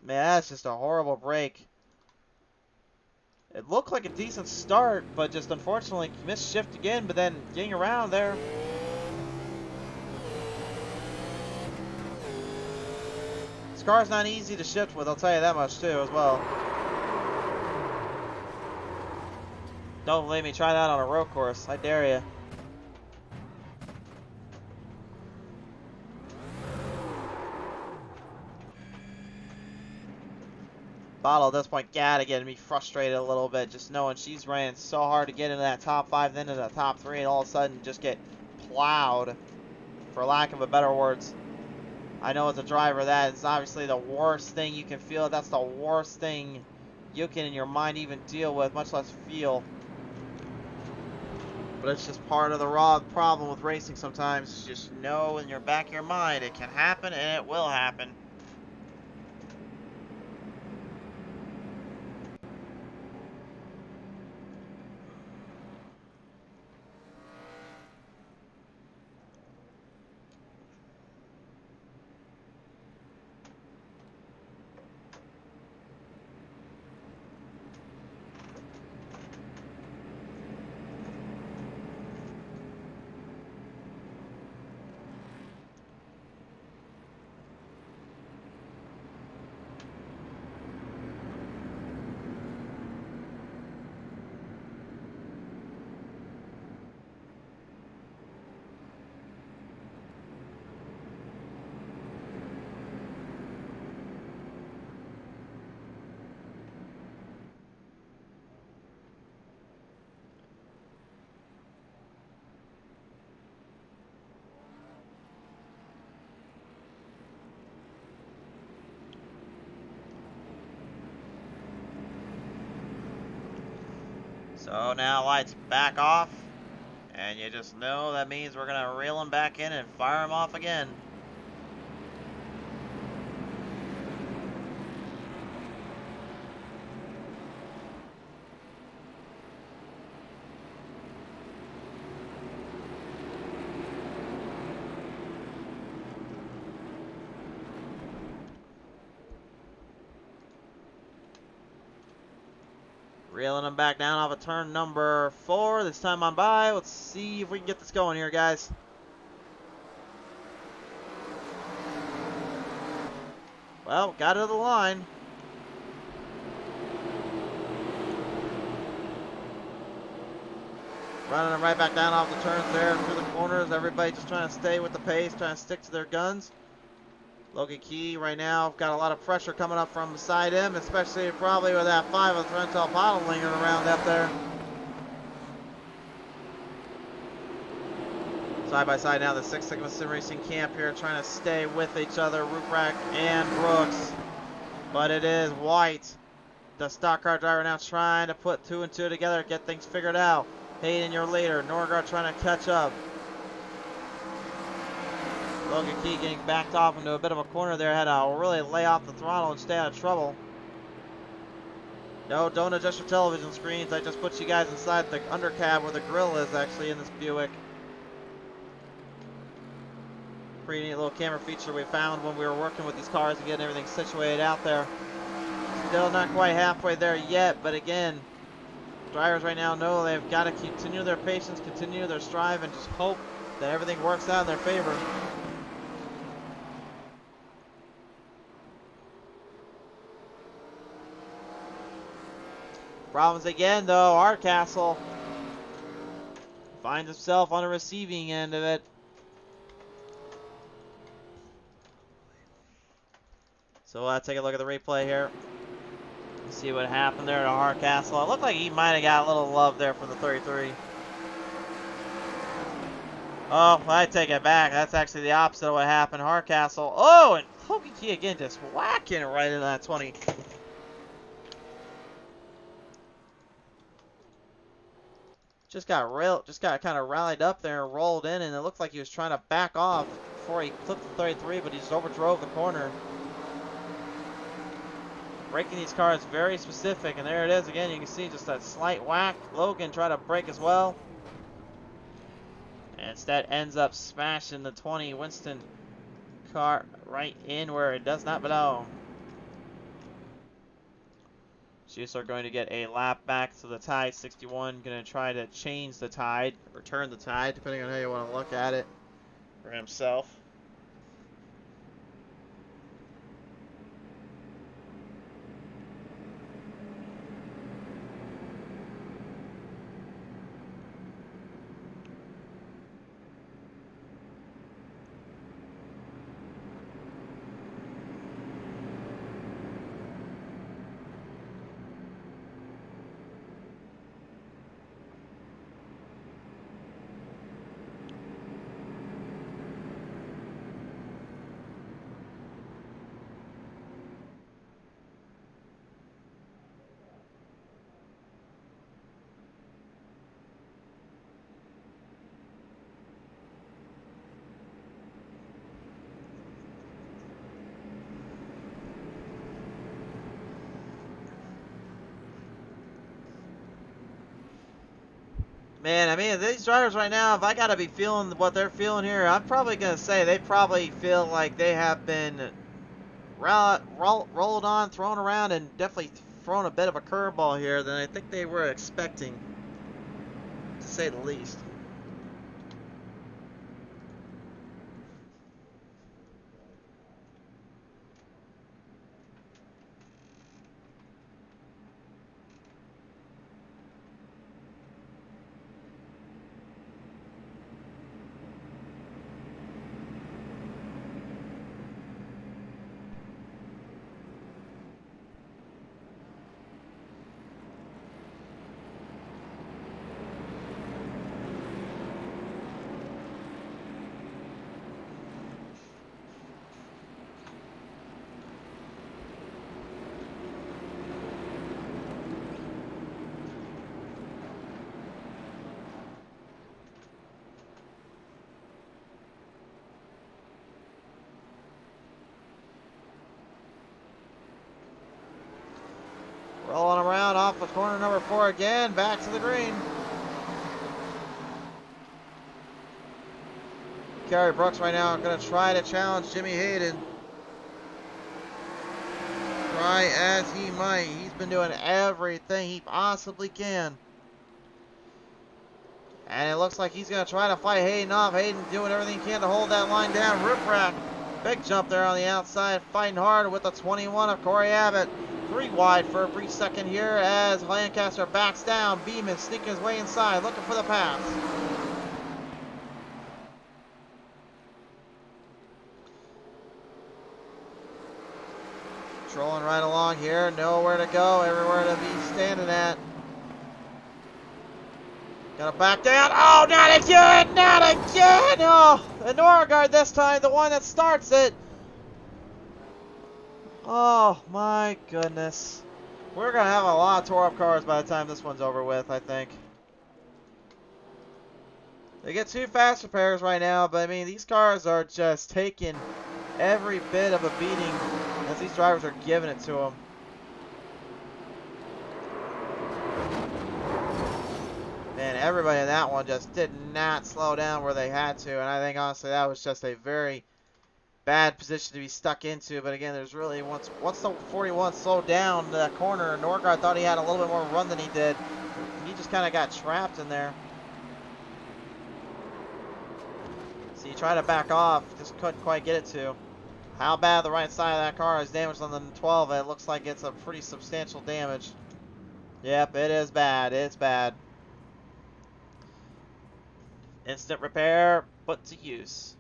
Man, that's just a horrible break. It looked like a decent start, but just unfortunately missed shift again, but then getting around there. This car's not easy to shift with, I'll tell you that much too, as well. Don't let me try that on a road course, I dare you. Bottle at this point gotta get me frustrated a little bit, just knowing she's ran so hard to get into that top 5, then into the top 3, and all of a sudden just get plowed, for lack of a better words. I know as a driver that is obviously the worst thing you can feel. That's the worst thing you can in your mind even deal with, much less feel. But it's just part of the raw problem with racing sometimes. Just know in your back of your mind it can happen and it will happen. So now lights back off, and you just know that means we're gonna reel them back in and fire them off again. Reeling them back down off of turn number 4. This time on by. Let's see if we can get this going here, guys. Well, got it to the line. Running them right back down off the turns there through the corners. Everybody just trying to stay with the pace, trying to stick to their guns. Logan Key right now got a lot of pressure coming up from beside him, especially probably with that 5 of Rental Bottle lingering around up there. Side by side now, the Six Sigma Sim Racing camp here trying to stay with each other, Ruprecht and Brooks. But it is White, the stock car driver, now trying to put 2 and 2 together, get things figured out. Hayden, your leader. Norgard trying to catch up. Logan Key getting backed off into a bit of a corner there. Had to really lay off the throttle and stay out of trouble. No, don't adjust your television screens. I just put you guys inside the undercab where the grill is actually in this Buick. Pretty neat little camera feature we found when we were working with these cars and getting everything situated out there. Still not quite halfway there yet, but again, drivers right now know they've got to continue their patience, continue their strive, and just hope that everything works out in their favor. Problems again, though. Hardcastle finds himself on the receiving end of it. So let's take a look at the replay here. See what happened there to Hardcastle. It looked like he might have got a little love there from the 33. Oh, I take it back. That's actually the opposite of what happened. Hardcastle. Oh, and Logan Key again just whacking it right into that 20. Just got kind of rallied up there and rolled in, and it looked like he was trying to back off before he clipped the 33, but he just overdrove the corner. Braking these cars very specific, and there it is again. You can see just that slight whack. Logan tried to brake as well, and instead ends up smashing the 20 Winston car right in where it does not belong. Chiefs are going to get a lap back to the tide. 61 going to try to change the tide, or turn the tide, depending on how you want to look at it, for himself. Man, I mean, these drivers right now, if I got to be feeling what they're feeling here, I'm probably going to say they probably feel like they have been rolled on, thrown around, and definitely thrown a bit of a curveball here than I think they were expecting, to say the least. off of corner number 4 again. Back to the green. Kerry Brooks right now going to try to challenge Jimmy Hayden. Try as he might. He's been doing everything he possibly can. And it looks like he's going to try to fight Hayden off. Hayden doing everything he can to hold that line down. Rip Rack. Big jump there on the outside. Fighting hard with the 21 of Corey Abbott. 3 wide for a brief second here as Lancaster backs down. Beeman sneaking his way inside, looking for the pass. Trolling right along here. Nowhere to go. Everywhere to be standing at. Gonna back down. Oh, not again! Not again! Oh, the Norgard this time, the one that starts it. Oh, my goodness. We're gonna have a lot of tore up cars by the time this one's over with, I think. They get 2 fast repairs right now, but I mean, these cars are just taking every bit of a beating as these drivers are giving it to them. And everybody in that one just did not slow down where they had to. And I think, honestly, that was just a very bad position to be stuck into. But again, there's really, once the 41 slowed down that corner, Norgard thought he had a little bit more run than he did. He just kind of got trapped in there. So he tried to back off, just couldn't quite get it to. How bad the right side of that car is damaged on the 12, it looks like it's a pretty substantial damage. Yep, it is bad. It's bad. Instant repair, put to use.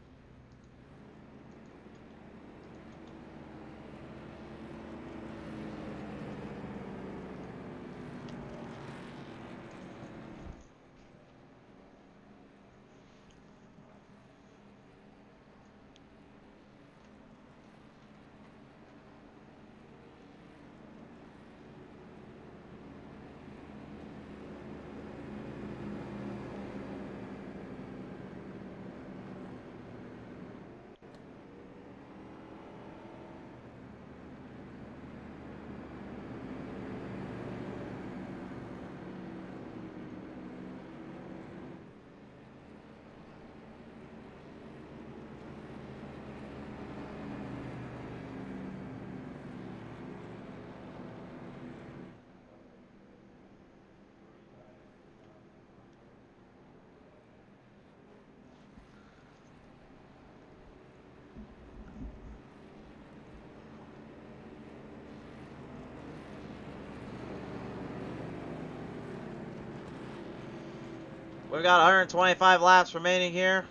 We've got 125 laps remaining here.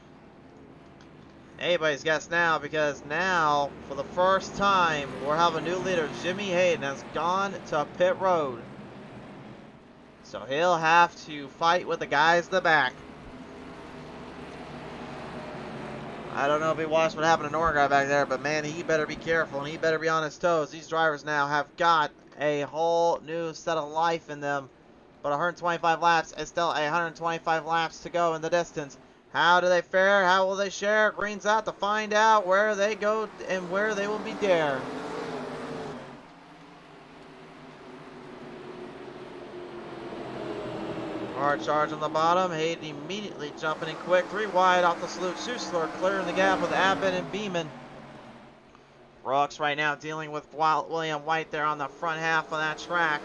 Anybody's guess now, because now, for the first time, we'll have a new leader. Jimmy Hayden has gone to pit road. So he'll have to fight with the guys in the back. I don't know if he watched what happened to Norgard back there, but man, he better be careful and he better be on his toes. These drivers now have got a whole new set of life in them. But 125 laps is still 125 laps to go in the distance. How do they fare? How will they share? Green's out to find out where they go and where they will be there. Hard charge on the bottom. Hayden immediately jumping in quick. 3 wide off the salute. Schussler clearing the gap with Abbott and Beeman. Brooks right now dealing with William White there on the front half of that track.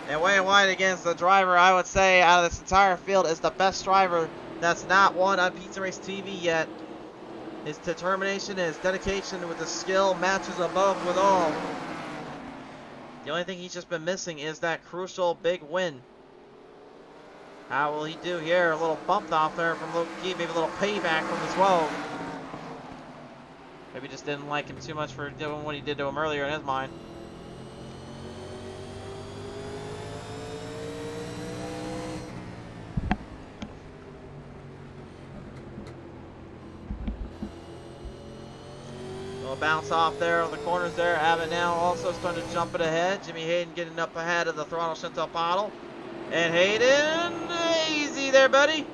And William White against the driver, I would say, out of this entire field is the best driver that's not won on Pizza Race TV yet. His determination and his dedication with the skill matches above with all. The only thing he's just been missing is that crucial big win. How will he do here? A little bumped off there from Luke Key, maybe a little payback from the 12. Maybe just didn't like him too much for doing what he did to him earlier in his mind. Bounce off there on the corners there. Abbott now also starting to jump it ahead. Jimmy Hayden getting up ahead of the throttle Chantal Pottle. And Hayden, easy there, buddy.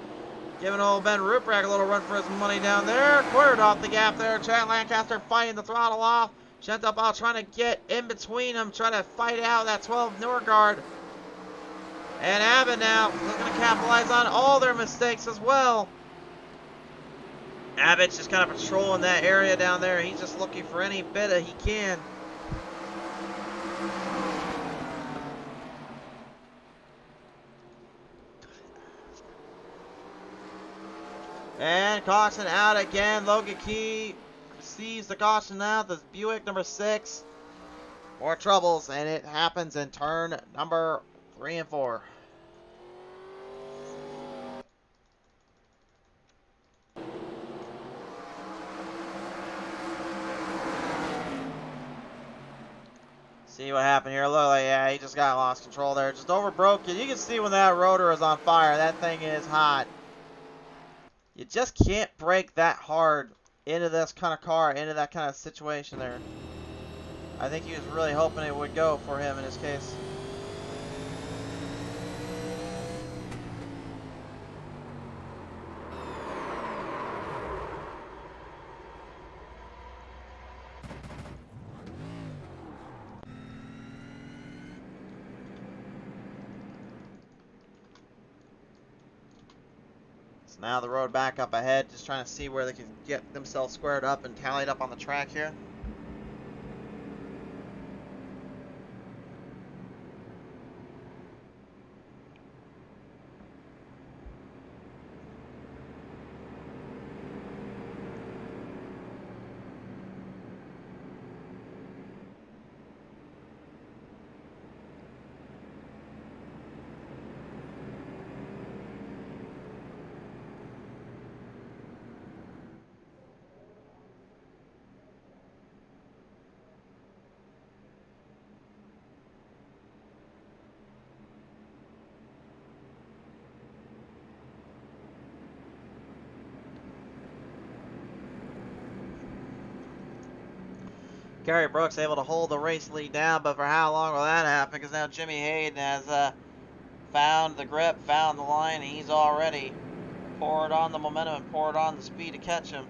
Giving old Ben Ruprecht a little run for his money down there. Cleared off the gap there. Chad Lancaster fighting the throttle off. Chantal Ball trying to get in between them, trying to fight out that 12 Norgard. And Abbott now looking to capitalize on all their mistakes as well. Abbott's just kind of patrolling that area down there. He's just looking for any bit that he can. And caution out again. Logan Key receives the caution out. The Buick number 6. More troubles, and it happens in turn number 3 and 4. See what happened here. Look, like, yeah, he just got lost control there. Just overbroke it. You can see when that rotor is on fire. That thing is hot. You just can't brake that hard into this kind of car, into that kind of situation there. I think he was really hoping it would go for him in his case. So now the road back up ahead, just trying to see where they can get themselves squared up and tallied up on the track here. Gary Brooks able to hold the race lead down, but for how long will that happen? Because now Jimmy Hayden has found the grip, found the line, and he's already poured on the momentum and poured on the speed to catch him.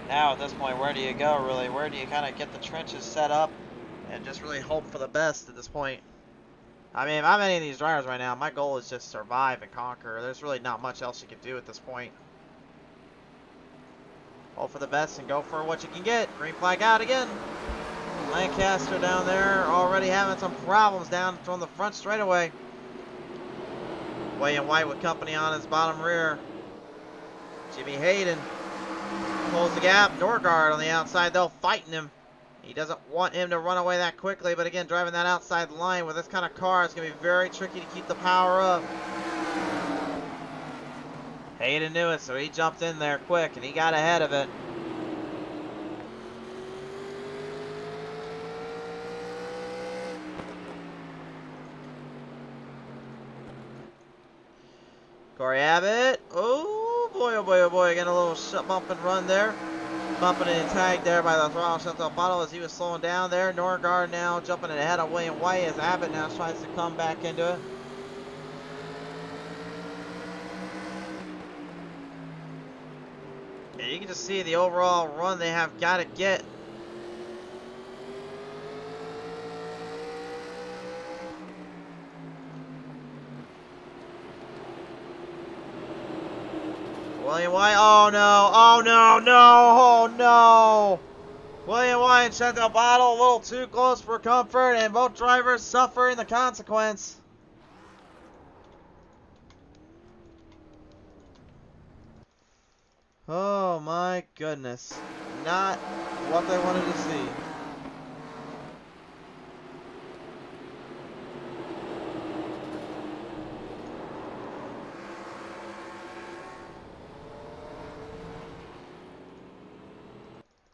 Now at this point, where do you go really? Where do you kind of get the trenches set up and just really hope for the best at this point? I mean, if I'm any of these drivers right now, my goal is just survive and conquer. There's really not much else you can do at this point. Hope for the best and go for what you can get. Green flag out again. Lancaster down there already having some problems down from the front straightaway. William White with company on his bottom rear. Jimmy Hayden close the gap. Norgard on the outside though, fighting him. He doesn't want him to run away that quickly, but again, driving that outside line with this kind of car, it's going to be very tricky to keep the power up. Hayden knew it, so he jumped in there quick, and he got ahead of it. Corey Abbott. Oh boy, oh boy, oh boy. Getting a little bump and run there. Bumping and tagged there by the throttle Chantal Bottle as he was slowing down there. Norgard now jumping ahead of William White as Abbott now tries to come back into it. And you can just see the overall run they have got to get. William White, oh no, oh no, no, oh no! William White and Chantal Bottle a little too close for comfort, and both drivers suffering the consequence. Oh my goodness. Not what they wanted to see.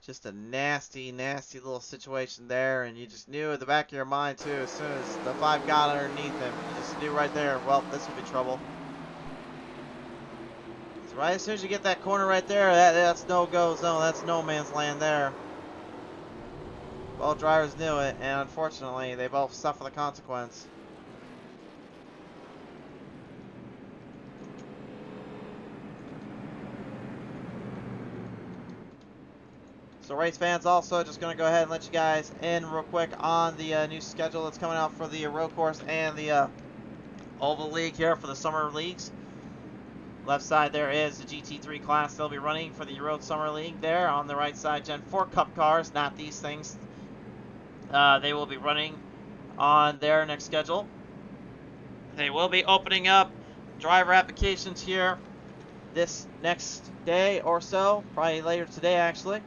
Just a nasty, nasty little situation there, and you just knew at the back of your mind too, as soon as the 5 got underneath him, you just knew right there, well, this will be trouble. So right as soon as you get that corner right there, that's no-go zone, that's no man's land there. Both drivers knew it, and unfortunately, they both suffer the consequence. So race fans, also just going to go ahead and let you guys in real quick on the new schedule that's coming out for the road course and the Oval League here for the summer leagues. Left side there is the GT3 class. They'll be running for the Road Summer League there. On the right side, Gen 4 Cup cars, not these things. They will be running on their next schedule. They will be opening up driver applications here this next day or so, probably later today actually,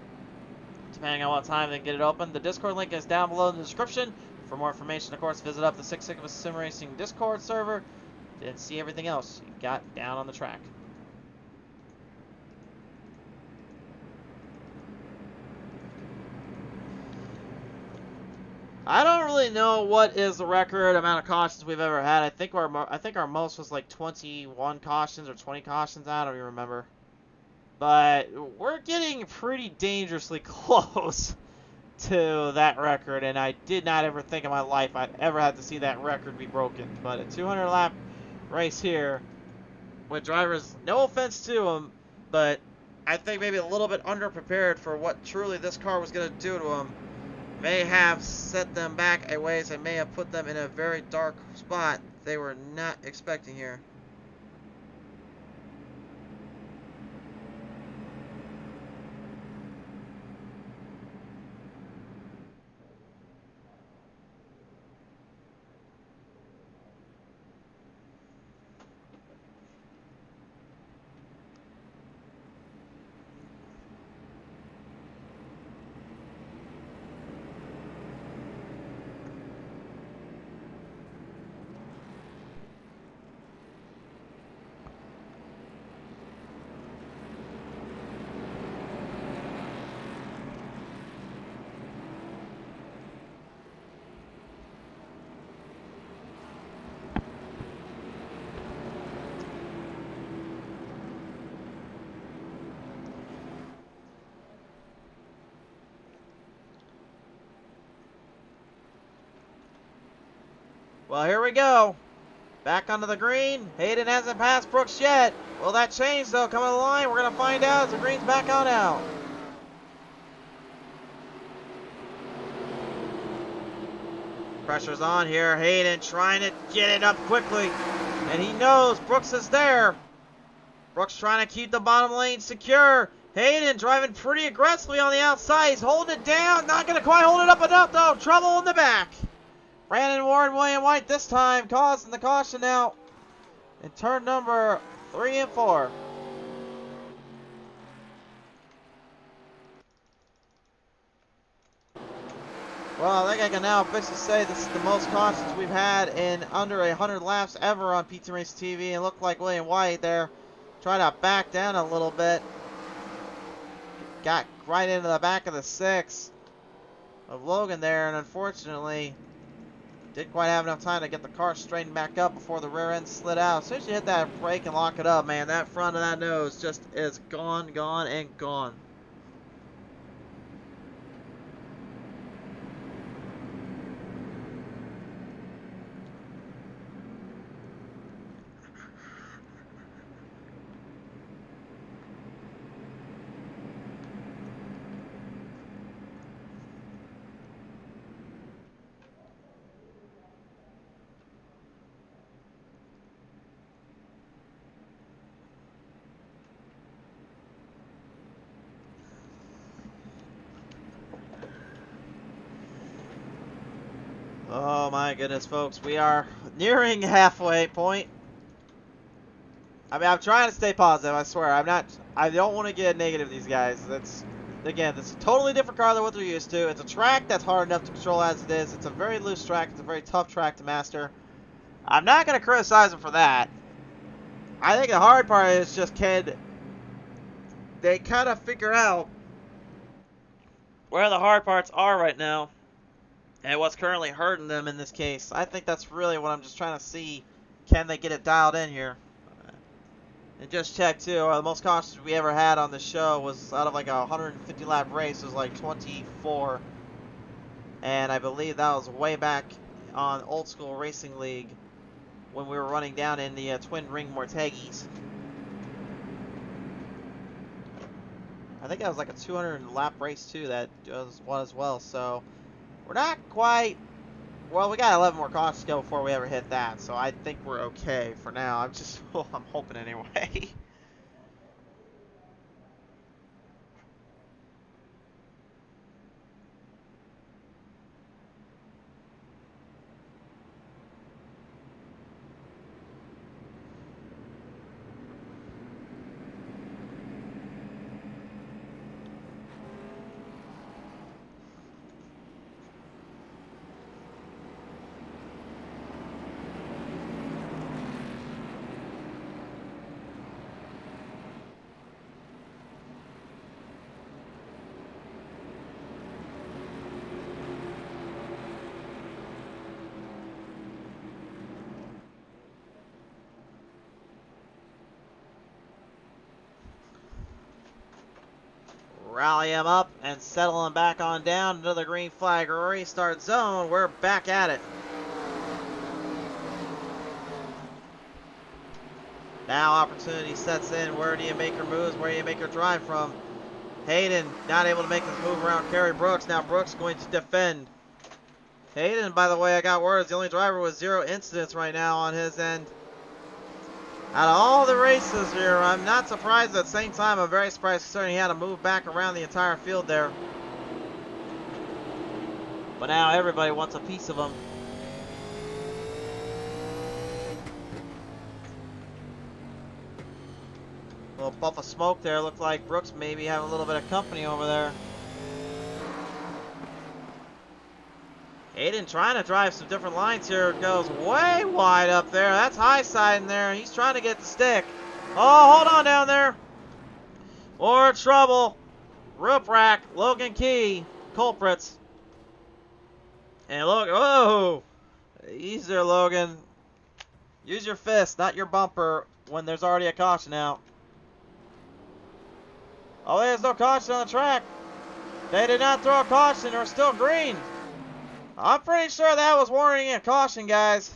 depending on what time they get it open. The Discord link is down below in the description. For more information, of course, visit up the Six Sigma Sim Racing Discord server and see everything else you got down on the track. I don't really know what is the record amount of cautions we've ever had. I think our most was like 21 cautions or 20 cautions. I don't even remember. But we're getting pretty dangerously close to that record, and I did not ever think in my life I'd ever have to see that record be broken. But a 200 lap race here with drivers, no offense to them, but I think maybe a little bit underprepared for what truly this car was going to do to them, may have set them back a ways and may have put them in a very dark spot they were not expecting here. Well, here we go. Back onto the green. Hayden hasn't passed Brooks yet. Will that change, though? Coming to the line, we're going to find out as the green's back on out. Pressure's on here. Hayden trying to get it up quickly. And he knows Brooks is there. Brooks trying to keep the bottom lane secure. Hayden driving pretty aggressively on the outside. He's holding it down. Not going to quite hold it up enough, though. Trouble in the back. Brandon Ward, William White this time causing the caution out in turn number 3 and 4. Well, I think I can now officially say this is the most cautions we've had in under 100 laps ever on PT Race TV. And it looked like William White there trying to back down a little bit. Got right into the back of the 6 of Logan there, and unfortunately didn't quite have enough time to get the car straightened back up before the rear end slid out. As soon as you hit that brake and lock it up, man, that front of that nose just is gone, gone, and gone. Oh my goodness, folks, we are nearing halfway point. I mean, I'm trying to stay positive, I swear. I don't want to get negative these guys. again, this is a totally different car than what they're used to. It's a track that's hard enough to control as it is. It's a very loose track. It's a very tough track to master. I'm not going to criticize them for that. I think the hard part is just can they kind of figure out where the hard parts are right now and what's currently hurting them in this case. I think that's really what I'm just trying to see. Can they get it dialed in here? And just check too, the most cautions we ever had on the show was out of like a 150 lap race, was like 24. And I believe that was way back on Old School Racing League when we were running down in the twin ring Mortegis. I think that was like a 200 lap race too, that was one as well. So we're not quite, well, we got 11 more cautions to go before we ever hit that. So I think we're okay for now. I'm just, well, I'm hoping anyway. Rally him up and settle him back on down into the green flag restart zone. We're back at it. Now opportunity sets in. Where do you make your moves? Where do you make your drive from? Hayden not able to make this move around Kerry Brooks. Now Brooks going to defend. Hayden, by the way, I got word, is the only driver with 0 incidents right now on his end. Out of all the races here, I'm not surprised. At the same time, I'm very surprised considering he had to move back around the entire field there. But now everybody wants a piece of him. Little puff of smoke there. Looked like Brooks maybe having a little bit of company over there. Hayden trying to drive some different lines here. Goes way wide up there. That's high side in there. He's trying to get the stick. Oh, hold on down there. More trouble. Rope rack. Logan Key. Culprits. And look. Oh. Easy there, Logan. Use your fist, not your bumper, when there's already a caution out. Oh, there's no caution on the track. They did not throw a caution. They're still green. I'm pretty sure that was warning and caution, guys.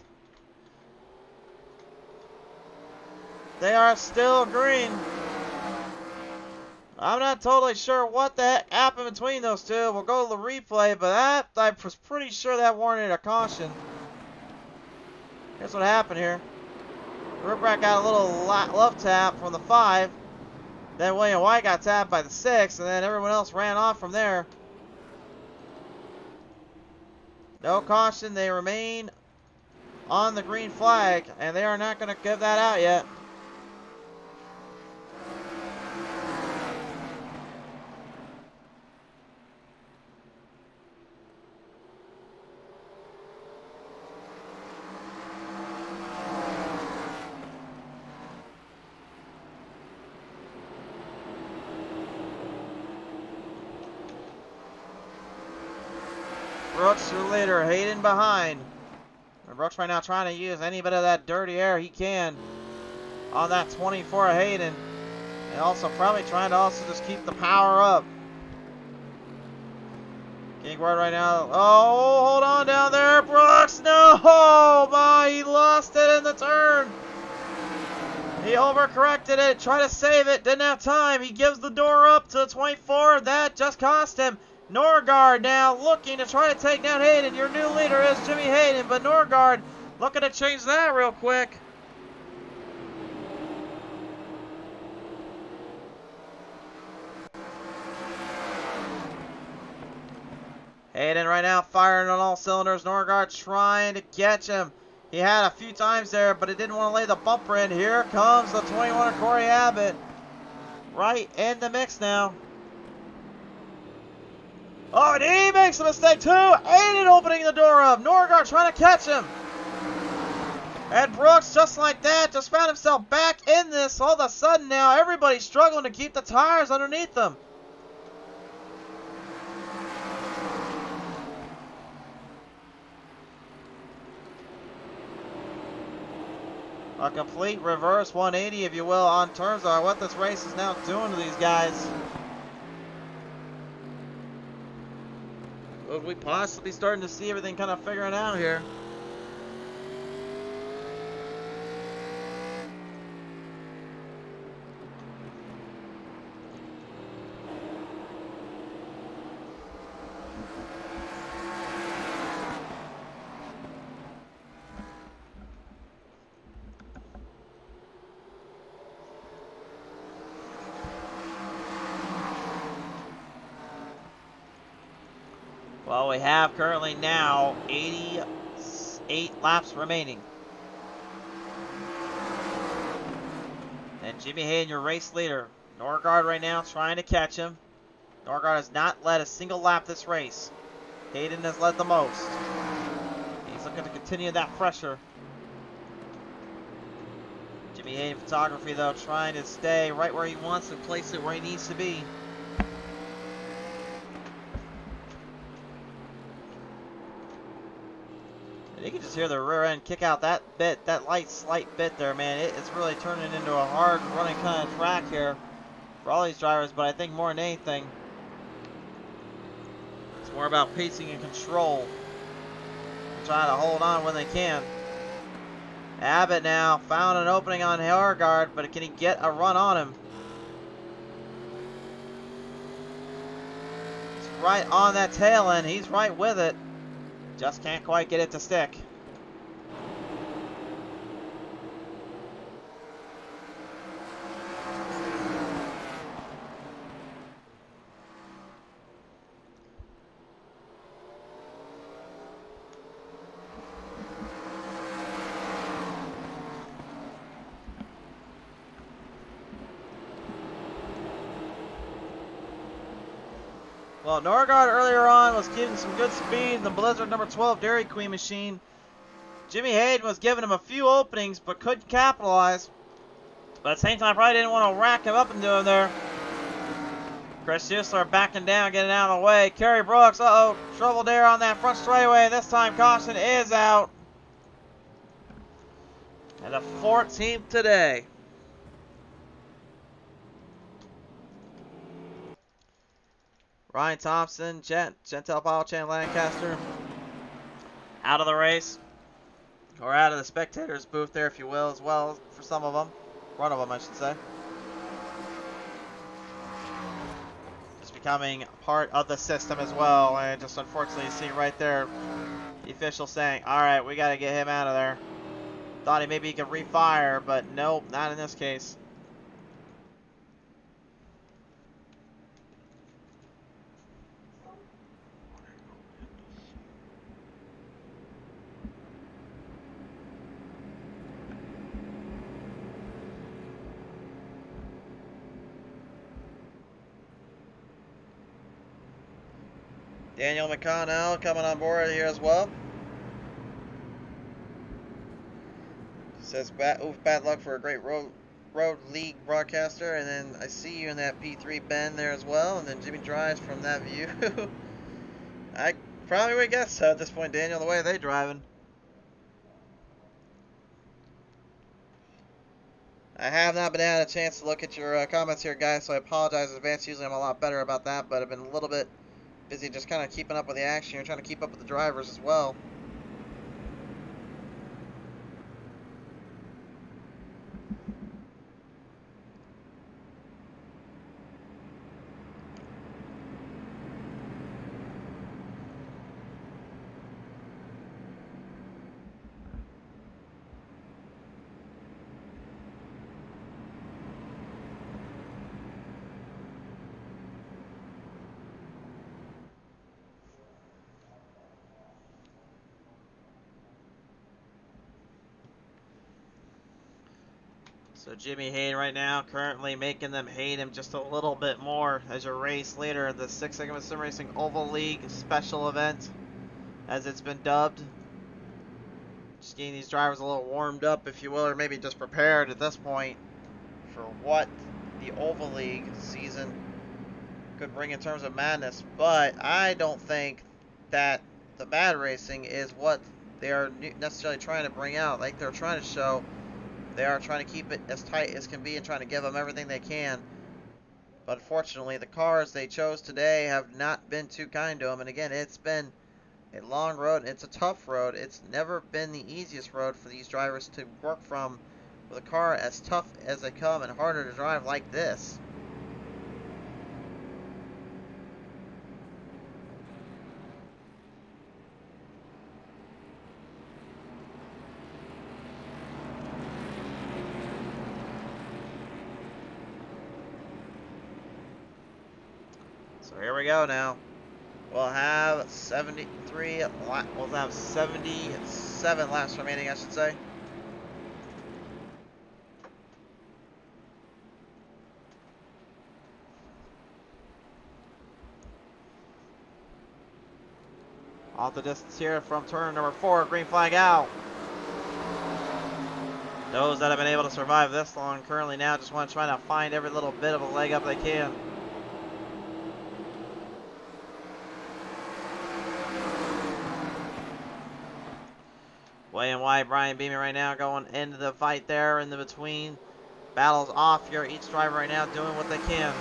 They are still green. I'm not totally sure what the heck happened between those two. We'll go to the replay, but that, I was pretty sure that warranted a caution. Here's what happened here. Ripwreck got a little love tap from the 5. Then William White got tapped by the 6, and then everyone else ran off from there. No caution. They remain on the green flag, and they are not going to give that out yet. Brooks, your leader, Hayden behind. And Brooks right now trying to use any bit of that dirty air he can on that 24 Hayden. And also probably trying to also just keep the power up. Kingward right now. Oh, hold on down there, Brooks. No! My, he lost it in the turn. He overcorrected it, tried to save it, didn't have time. He gives the door up to the 24. That just cost him. Norgard now looking to try to take down Hayden. Your new leader is Jimmy Hayden, but Norgard looking to change that real quick. Hayden right now firing on all cylinders. Norgard trying to catch him. He had a few times there, but it didn't want to lay the bumper in. Here comes the 21 of Corey Abbott. Right in the mix now. Oh, and he makes a mistake too. Aiden opening the door up. Norgard trying to catch him. And Brooks, just like that, just found himself back in this. All of a sudden now, everybody's struggling to keep the tires underneath them. A complete reverse 180, if you will, on terms of what this race is now doing to these guys. Would we possibly starting to see everything kind of figuring out here? Well, we have currently now 88 laps remaining. And Jimmy Hayden, your race leader. Norgard right now trying to catch him. Norgard has not led a single lap this race. Hayden has led the most. He's looking to continue that pressure. Jimmy Hayden photography, though, trying to stay right where he wants and place it where he needs to be. And you can just hear the rear end kick out that bit, that slight bit there, man. It's really turning into a hard running kind of track here for all these drivers, but I think more than anything, it's more about pacing and control. And trying to hold on when they can. Abbott now found an opening on Norgard, but can he get a run on him? He's right on that tail end. He's right with it. Just can't quite get it to stick. Well, Norgard earlier on was getting some good speed in the Blizzard number 12 Dairy Queen machine. Jimmy Hayden was giving him a few openings, but couldn't capitalize. But at the same time, probably didn't want to rack him up and do him there. Chris Huesler backing down, getting out of the way. Kerry Brooks, uh-oh, trouble there on that front straightaway. This time, caution is out. And the 14th today. Ryan Thompson, Gentel Powell, Chan Lancaster, out of the race, or out of the spectators booth there, if you will, as well for some of them, one of them, I should say. Just becoming part of the system as well, and just unfortunately you see right there the official saying, all right, we got to get him out of there. Thought maybe he could refire, but nope, not in this case. Daniel McConnell coming on board here as well. Says bad luck for a great road league broadcaster, and then I see you in that P3 bend there as well, and then Jimmy drives from that view. I probably would guess so at this point, Daniel, the way they driving. I have not been had a chance to look at your comments here, guys, so I apologize in advance. Usually I'm a lot better about that, but I've been a little bit busy just kind of keeping up with the action here, trying to keep up with the drivers as well. So Jimmy Hayden right now currently making them hate him just a little bit more as you race later in the 6 Sigma Sim Racing Oval League special event, as it's been dubbed. Just getting these drivers a little warmed up, if you will, or maybe just prepared at this point for what the Oval League season could bring in terms of madness. But I don't think that the mad racing is what they are necessarily trying to bring out. Like they're trying to show, they are trying to keep it as tight as can be and trying to give them everything they can. But unfortunately, the cars they chose today have not been too kind to them. And again, it's been a long road. It's a tough road. It's never been the easiest road for these drivers to work from with a car as tough as they come and harder to drive like this. So here we go now. We'll have 77 laps remaining, I should say. Off the distance here from turn number 4, green flag out. Those that have been able to survive this long currently now just want to try to find every little bit of a leg up they can. Way and wide, Brian Beeman right now going into the fight there in the between. Battles off here, each driver right now doing what they can.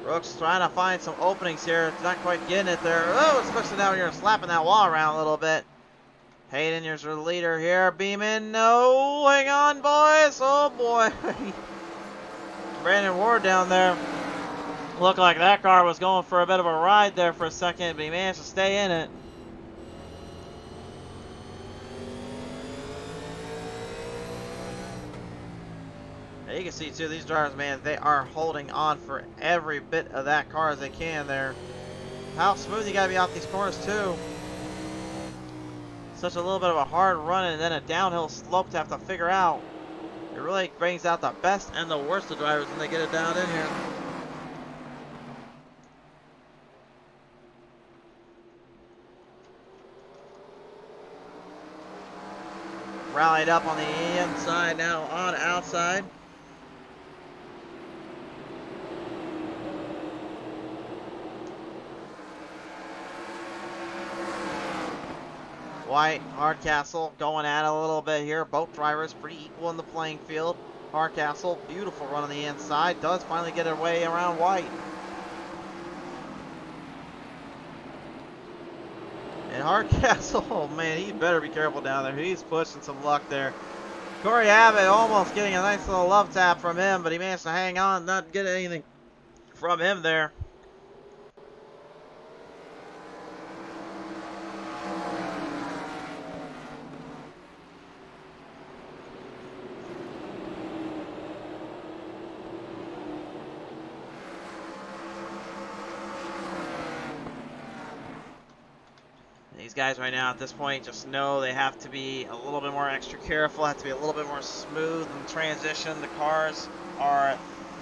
Brooks trying to find some openings here. Not quite getting it there. Oh, especially now you're slapping that wall around a little bit. Hayden, here's your leader here. Beeman, no, hang on, boys. Oh, boy. Brandon Ward down there. Looked like that car was going for a bit of a ride there for a second, but he managed to stay in it. And you can see, too, these drivers, man, they are holding on for every bit of that car as they can there. How smooth you got to be off these corners, too. Such a little bit of a hard run and then a downhill slope to have to figure out. It really brings out the best and the worst of drivers when they get it down in here. Rallied up on the inside, now on outside. White, Hardcastle going at it a little bit here. Both drivers pretty equal in the playing field. Hardcastle, beautiful run on the inside. Does finally get away around White. And Hardcastle, oh man, he better be careful down there. He's pushing some luck there. Corey Abbott almost getting a nice little love tap from him, but he managed to hang on, not get anything from him there. These guys right now at this point just know they have to be a little bit more extra careful, have to be a little bit more smooth in transition. The cars are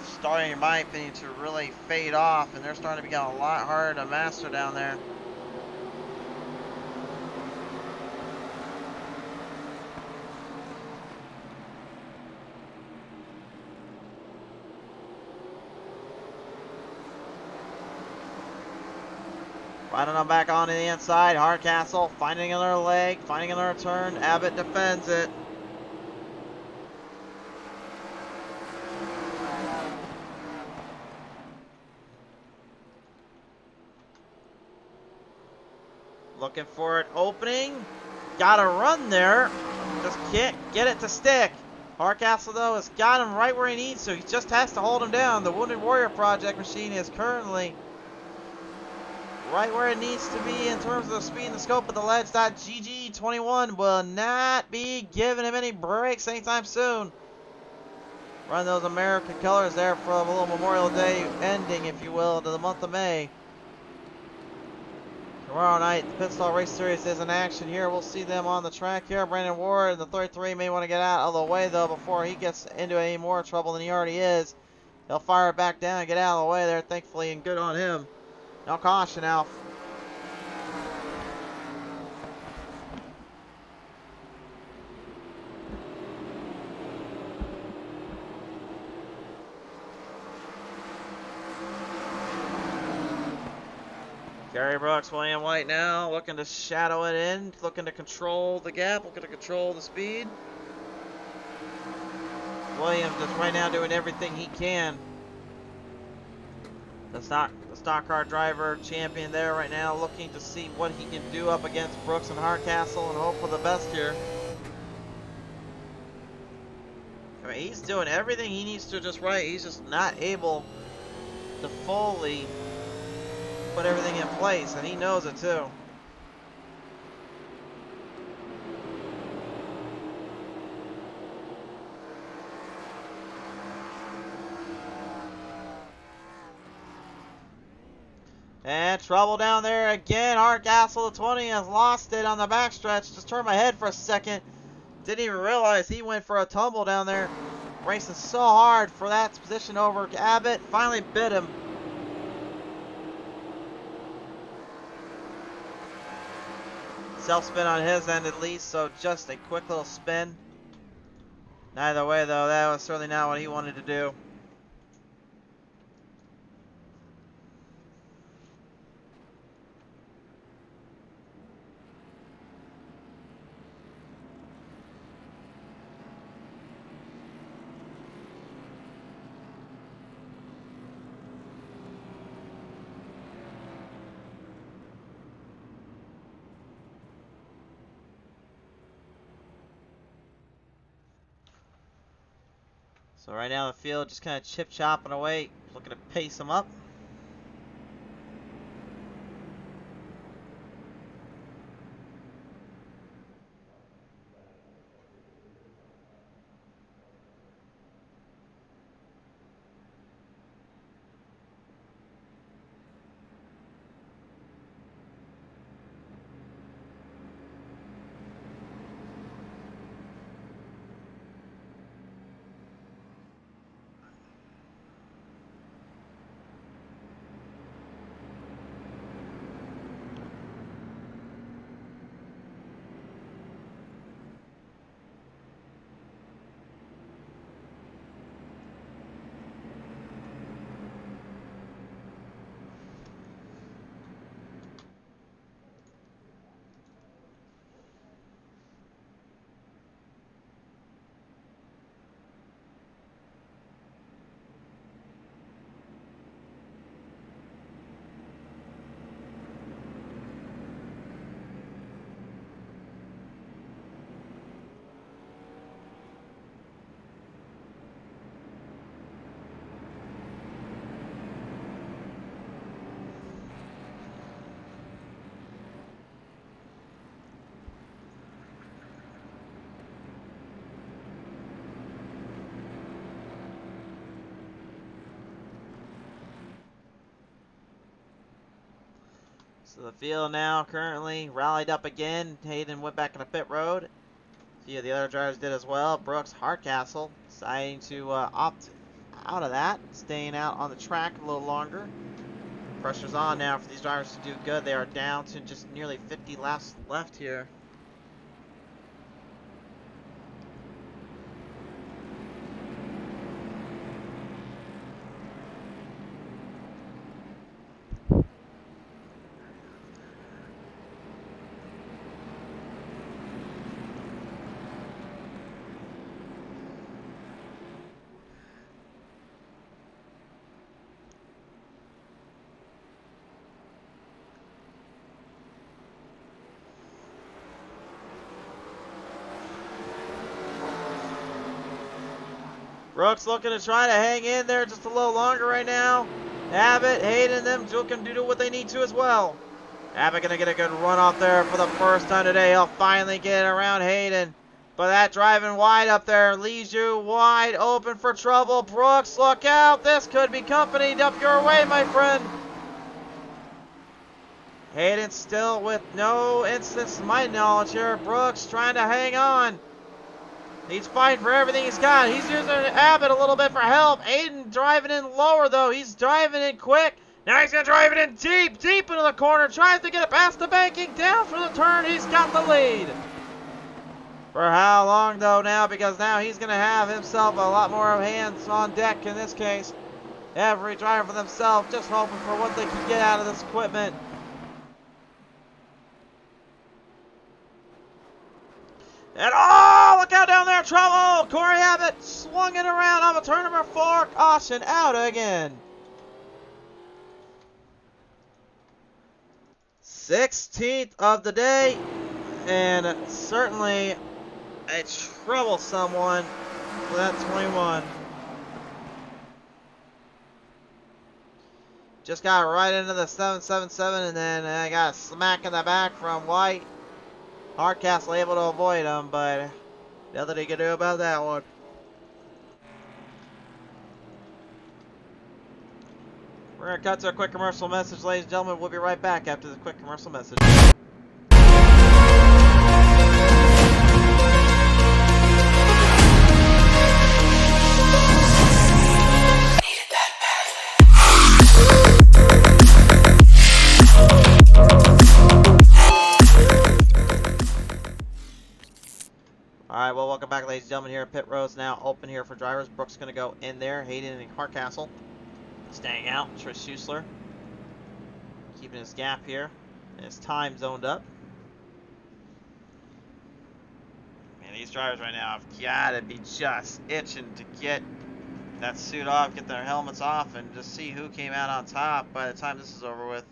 starting, in my opinion, to really fade off, and they're starting to become a lot harder to master down there. Riding them back on the inside. Hardcastle finding another leg, finding another turn. Abbott defends it. Looking for an opening. Got a run there. Just can't get it to stick. Hardcastle, though, has got him right where he needs to. He just has to hold him down. The Wounded Warrior Project machine is currently right where it needs to be in terms of the speed and the scope, but the Ledge.GG21 will not be giving him any breaks anytime soon. Run those American colors there for a little Memorial Day ending, if you will, to the month of May. Tomorrow night, the Pit Stall Race Series is in action here. We'll see them on the track here. Brandon Ward, the 33, may want to get out of the way, though, before he gets into any more trouble than he already is. He'll fire it back down and get out of the way there, thankfully, and good on him. No caution now. Gary Brooks, William White now, looking to shadow it in, looking to control the gap, looking to control the speed. Williams just right now doing everything he can. The stock car driver champion there right now, looking to see what he can do up against Brooks and Hardcastle and hope for the best here. I mean, he's doing everything he needs to just right. He's just not able to fully put everything in place, and he knows it too. And trouble down there again. Hardcastle, the 20, has lost it on the backstretch. Just turned my head for a second. Didn't even realize he went for a tumble down there. Racing so hard for that position over Abbott. Finally bit him. Self-spin on his end at least, so just a quick little spin. Either way, though, that was certainly not what he wanted to do. So right now the field just kind of chip-chopping away, looking to pace him up. So the field now currently rallied up again. Hayden went back in the pit road. A few of the other drivers did as well. Brooks, Hardcastle deciding to opt out of that, staying out on the track a little longer. Pressure's on now for these drivers to do good. They are down to just nearly 50 laps left here. Brooks looking to try to hang in there just a little longer right now. Abbott, Hayden, them can do what they need to as well. Abbott going to get a good run off there for the first time today. He'll finally get around Hayden. But that driving wide up there leaves you wide open for trouble. Brooks, look out. This could be company up your way, my friend. Hayden still with no instance to my knowledge here. Brooks trying to hang on. He's fighting for everything he's got. He's using Abbott a little bit for help. Hayden driving in lower, though. He's driving in quick. Now he's going to drive it in deep, deep into the corner. Tries to get it past the banking. Down for the turn. He's got the lead. For how long, though, now? Because now he's going to have himself a lot more hands on deck in this case. Every driver for themselves, just hoping for what they can get out of this equipment. And oh, look out down there, trouble! Corey Abbott swung it around off of turn number 4. Caution out again. 16th of the day, and certainly a troublesome one for that 21. Just got right into the 777, and then I got a smack in the back from White. Hardcastle able to avoid him, but nothing he can do about that one. We're going to cut to a quick commercial message, ladies and gentlemen. We'll be right back after this quick commercial message. Alright, well, welcome back, ladies and gentlemen. Here, pit road's now open here for drivers. Brooks going to go in there. Hayden and Hardcastle staying out. Trish Schuessler keeping his gap here. And his time zoned up. Man, these drivers right now have got to be just itching to get that suit off, get their helmets off, and just see who came out on top by the time this is over with.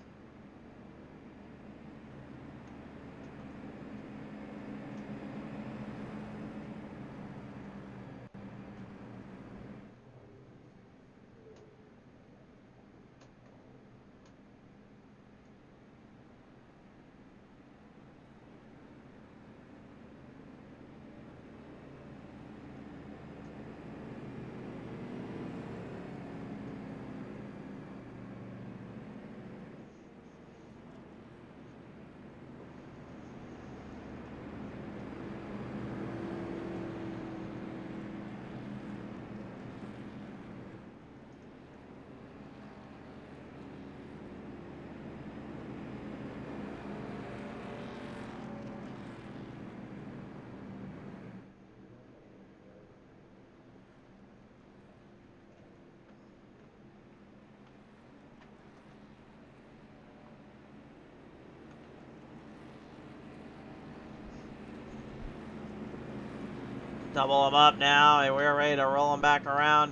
Double them up now, and we're ready to roll them back around.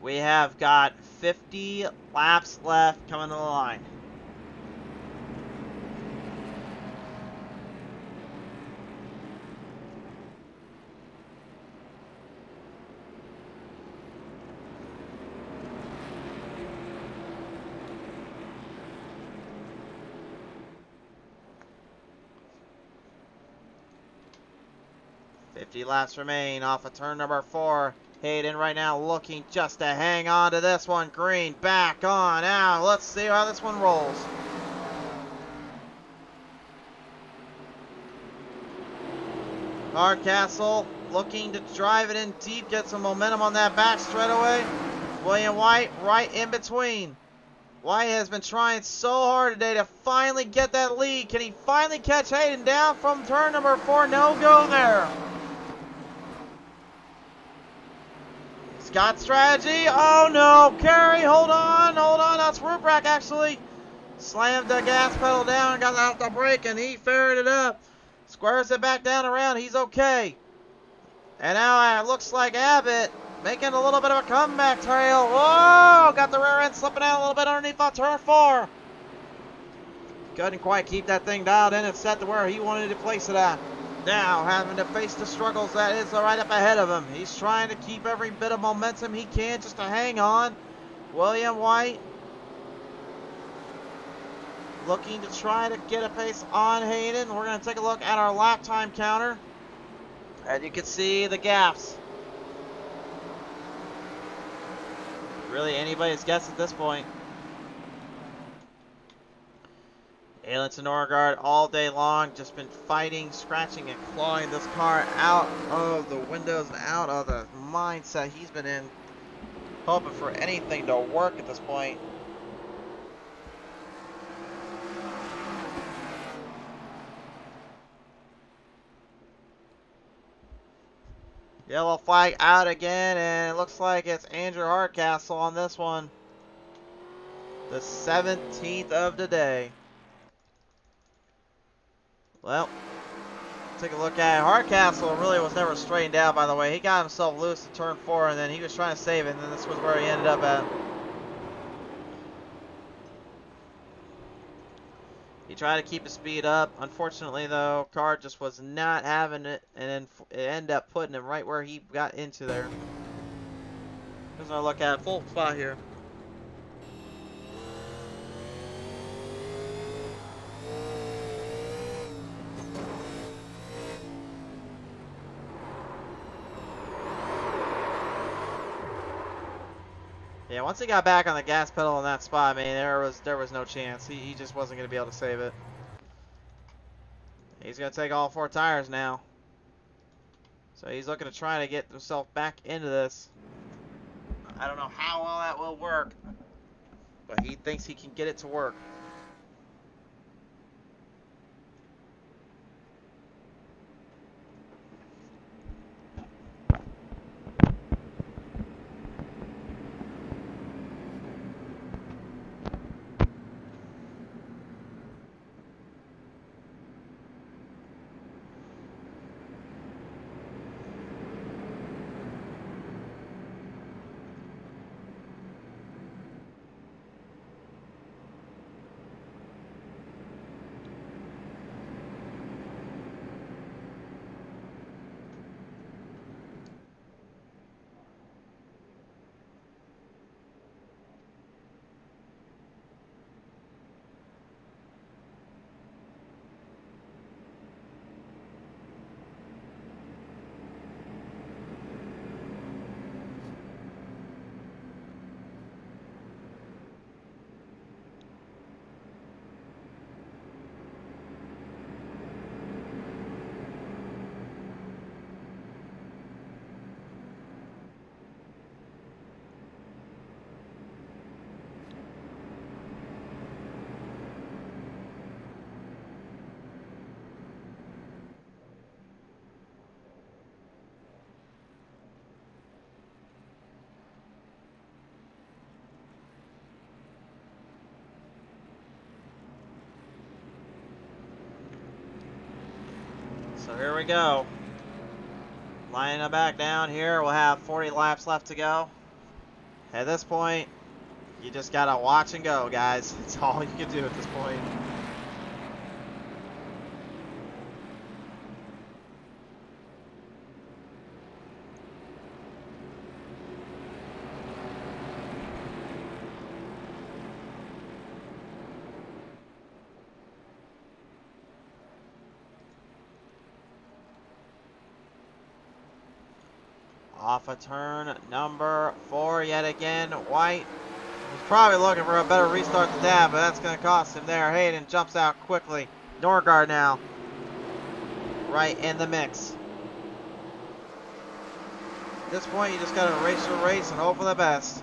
We have got 50 laps left coming to the line. Laps remain off of turn number 4. Hayden right now looking just to hang on to this one. Green back on out. Let's see how this one rolls. Hardcastle looking to drive it in deep, get some momentum on that back straightaway. William White right in between. White has been trying so hard today to finally get that lead. Can he finally catch Hayden down from turn number 4? No go there. Scott strategy. Oh no, Carey, hold on. That's Ruprecht actually. Slammed the gas pedal down, got out the brake, and he ferried it up. Squares it back down around. He's okay. And now it looks like Abbott making a little bit of a comeback trail. Whoa, got the rear end slipping out a little bit underneath on turn 4. Couldn't quite keep that thing dialed in and set to where he wanted to place it at. Now having to face the struggles that is right up ahead of him. He's trying to keep every bit of momentum he can just to hang on. William White looking to try to get a pace on Hayden. We're going to take a look at our lap time counter. And you can see the gaps. Really anybody's guess at this point. Alan to Norgard all day long, just been fighting, scratching, and clawing this car out of the windows and out of the mindset he's been in, hoping for anything to work at this point. Yellow flag out again, and it looks like it's Andrew Hardcastle on this one. The 17th of the day. Well, take a look at it. Hardcastle really was never straightened out, by the way. He got himself loose in turn 4, and then he was trying to save it, and then this was where he ended up at. He tried to keep his speed up. Unfortunately, though, car just was not having it, and then it ended up putting him right where he got into there. Here's another look at it. Full spot here. Yeah, once he got back on the gas pedal in that spot, I mean, there was no chance. He just wasn't going to be able to save it. He's going to take all 4 tires now. So he's looking to try to get himself back into this. I don't know how well that will work, but he thinks he can get it to work. So here we go. Lining it back down here. We'll have 40 laps left to go. At this point, you just got to watch and go, guys. That's all you can do at this point. Off of turn number 4 yet again. White was probably looking for a better restart than that, but that's going to cost him there. Hayden jumps out quickly. Norgard now right in the mix. At this point, you just got to race your race and hope for the best.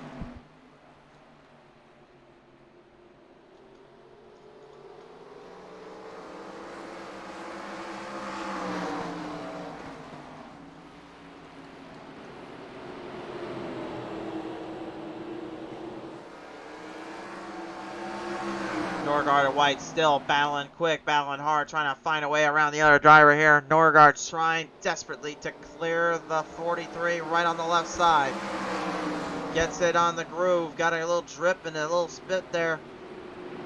Norgard and White still battling quick, battling hard, trying to find a way around the other driver here. Norgard trying desperately to clear the 43 right on the left side. Gets it on the groove, got a little drip and a little spit there.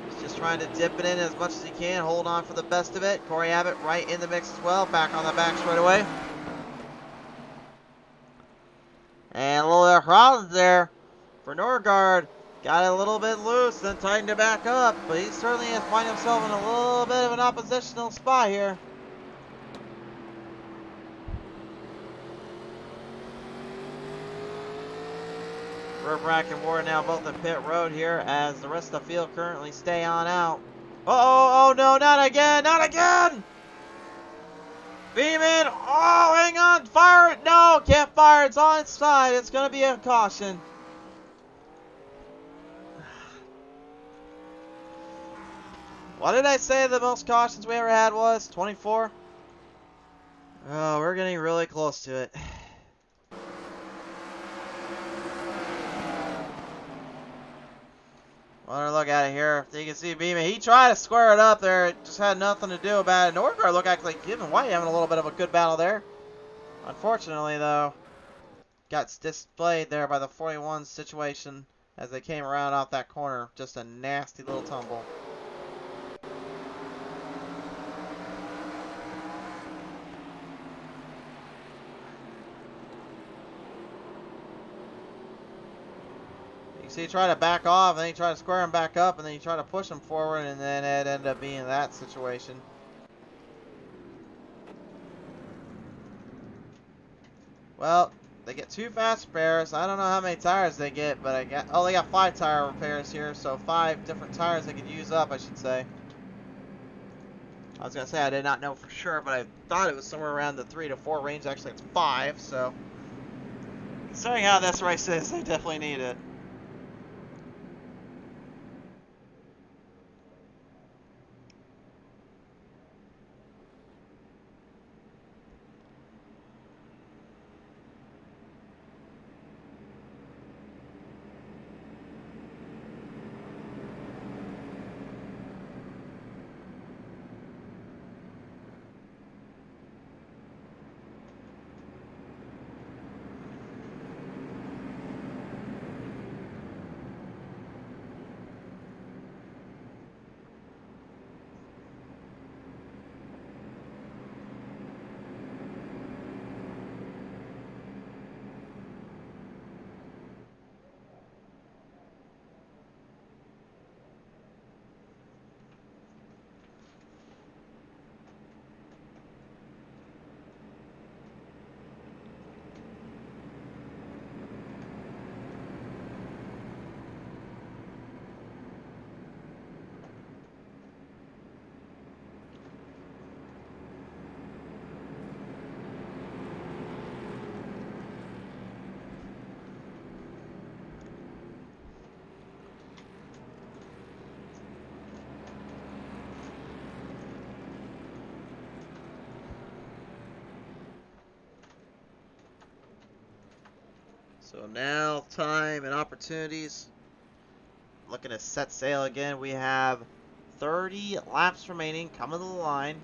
He's just trying to dip it in as much as he can, hold on for the best of it. Corey Abbott right in the mix as well, back on the back straightaway. And a little bit of problems there for Norgard. Got it a little bit loose, then tightened it back up, but he certainly has find himself in a little bit of an oppositional spot here. Verbrack and Ward now both in pit road here as the rest of the field currently stay on out. Oh, no, not again, not again! Beeman, oh, hang on, fire it, no, can't fire, it's on its side, it's gonna be a caution. What did I say the most cautions we ever had was? 24? Oh, we're getting really close to it. Want to look at it here. You can see Beeman. He tried to square it up there. It just had nothing to do about it. Norgard looked actually giving White having a little bit of a good battle there. Unfortunately, though, got displayed there by the 41 situation as they came around off that corner. Just a nasty little tumble. So you try to back off, and then you try to square him back up, and then you try to push him forward, and then it ended up being that situation. Well, they get 2 fast repairs. I don't know how many tires they get, but they got 5 tire repairs here, so 5 different tires they could use up, I should say. I was gonna say I did not know for sure, but I thought it was somewhere around the 3 to 4 range. Actually, it's 5, so considering how this race is, they definitely need it. So now time and opportunities. Looking to set sail again. We have 30 laps remaining. Coming to the line.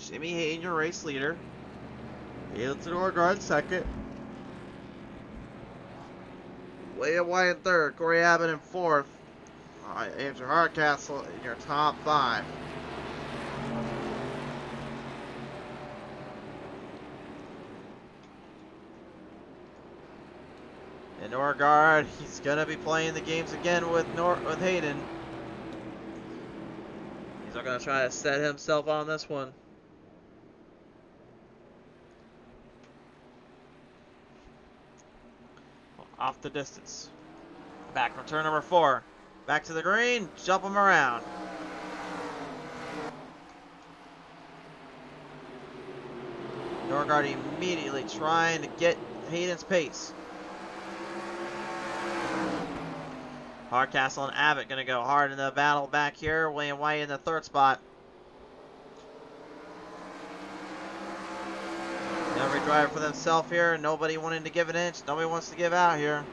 Jimmy Hayden, your race leader. Ailton Norgard second. William White in third. Corey Abbott in fourth. Andrew Hardcastle in your top 5. And Norgard, he's gonna be playing the games again with Hayden. He's not gonna try to set himself on this one. Off the distance. Back from turn number 4. Back to the green, jump him around. Norgard immediately trying to get Hayden's pace. Hardcastle and Abbott going to go hard in the battle back here. William White in the 3rd spot. Every driver for themselves here. Nobody wanting to give an inch. Nobody wants to give out here.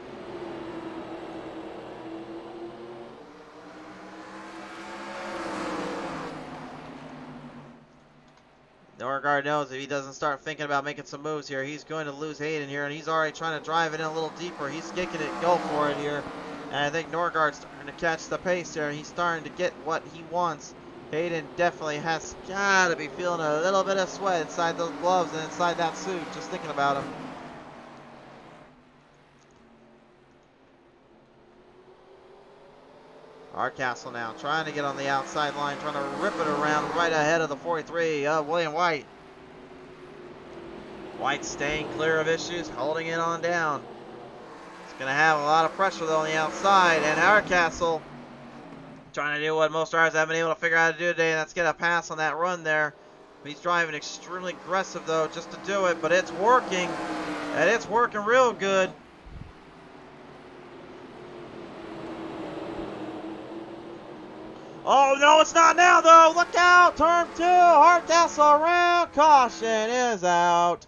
Norgard knows if he doesn't start thinking about making some moves here, he's going to lose Hayden here, and he's already trying to drive it in a little deeper. He's kicking it, go for it here. And I think Norgard's starting to catch the pace there. He's starting to get what he wants. Hayden definitely has got to be feeling a little bit of sweat inside those gloves and inside that suit, just thinking about him. Hardcastle now trying to get on the outside line, trying to rip it around right ahead of the 43 of William White. White staying clear of issues, holding it on down. It's going to have a lot of pressure though on the outside, and Hardcastle Trying to do what most drivers haven't been able to figure out how to do today, and that's get a pass on that run there. He's driving extremely aggressive, though, just to do it, but it's working. And it's working real good. Oh, no, it's not now, though. Look out. Turn 2. Hardcastle around. Caution is out.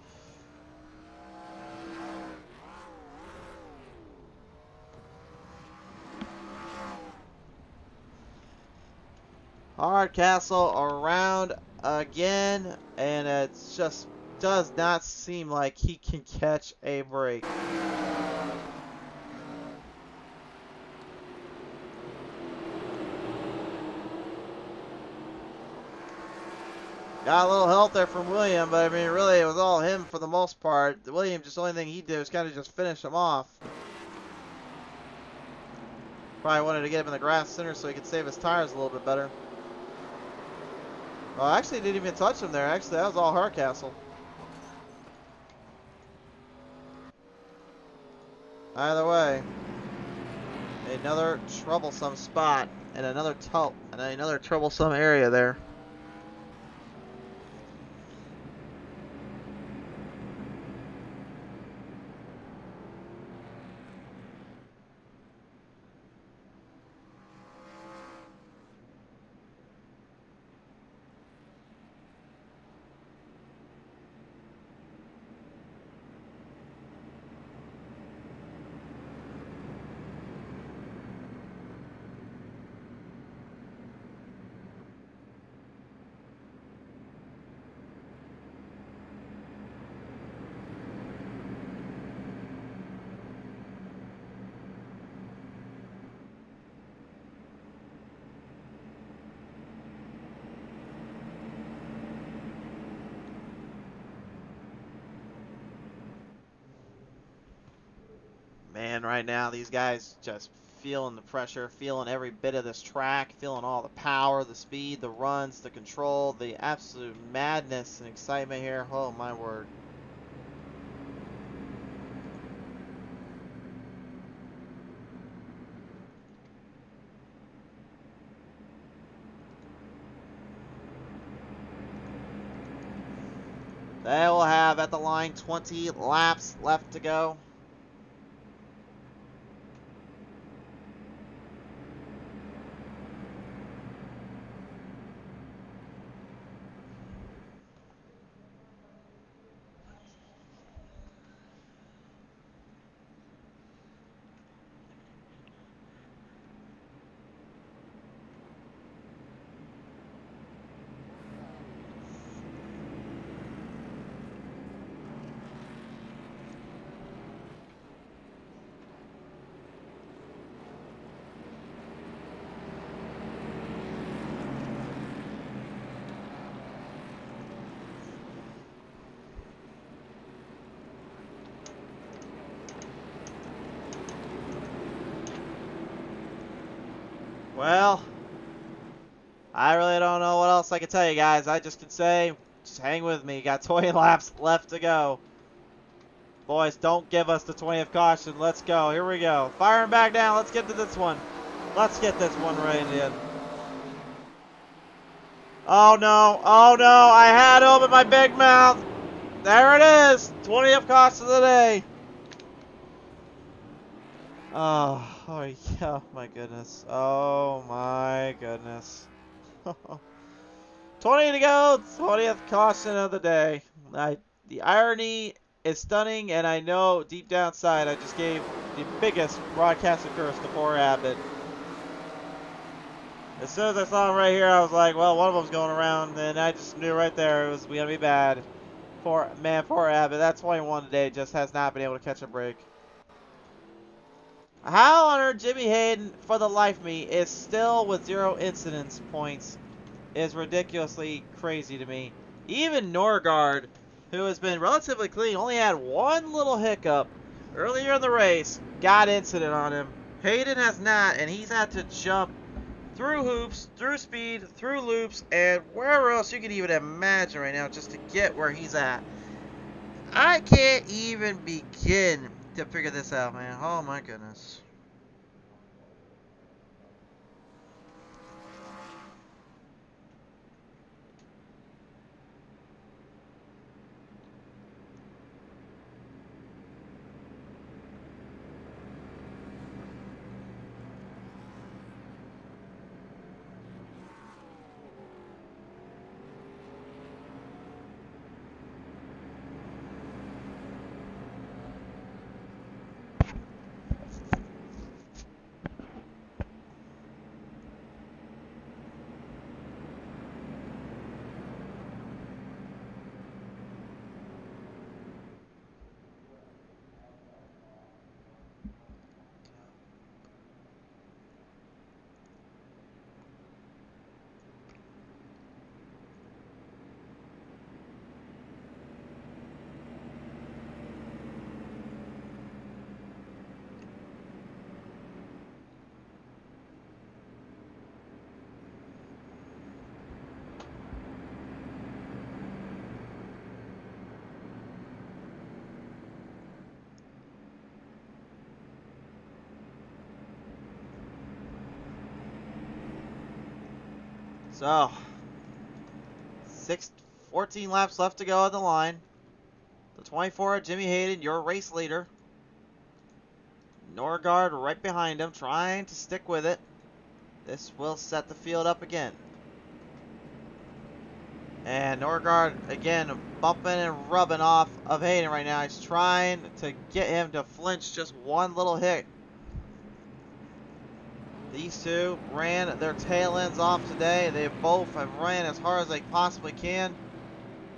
Hardcastle around again, and it just does not seem like he can catch a break. Got a little help there from William, but I mean, really, it was all him for the most part. William, just the only thing he did was kind of just finish him off. Probably wanted to get him in the grass center so he could save his tires a little bit better. Well, actually, didn't even touch him there. Actually, that was all Hardcastle. Either way, another troublesome spot and another troublesome area there. Man, right now, these guys just feeling the pressure, feeling every bit of this track, feeling all the power, the speed, the runs, the control, the absolute madness and excitement here. Oh, my word. They will have at the line 20 laps left to go. Well, I really don't know what else I can tell you guys. I just can say, just hang with me. Got 20 laps left to go. Boys, don't give us the 20th caution. Let's go. Here we go. Firing back down. Let's get to this one. Let's get this one right in. Oh, no. Oh, no. I had to open my big mouth. There it is. 20th caution of the day. Oh my goodness. Oh my goodness. 20 to go, 20th caution of the day. The irony is stunning, and I know deep down inside I just gave the biggest broadcasting curse to poor Abbott. As soon as I saw him right here, I was like, well, one of them's going around, and I just knew right there it was going to be bad. Poor Abbott. That 21 today just has not been able to catch a break. How on earth Jimmy Hayden, for the life of me, is still with 0 incidents points is ridiculously crazy to me. Even Norgard, who has been relatively clean, only had one little hiccup earlier in the race, got incident on him. Hayden has not, and he's had to jump through hoops, through speed, through loops, and wherever else you can even imagine right now just to get where he's at. I can't even begin to figure this out, man. Oh my goodness. So, 14 laps left to go on the line. The 24, Jimmy Hayden, your race leader. Norgard right behind him, trying to stick with it. This will set the field up again. And Norgard, again, bumping and rubbing off of Hayden right now. He's trying to get him to flinch just one little hit. These two ran their tail ends off today. They both have ran as hard as they possibly can.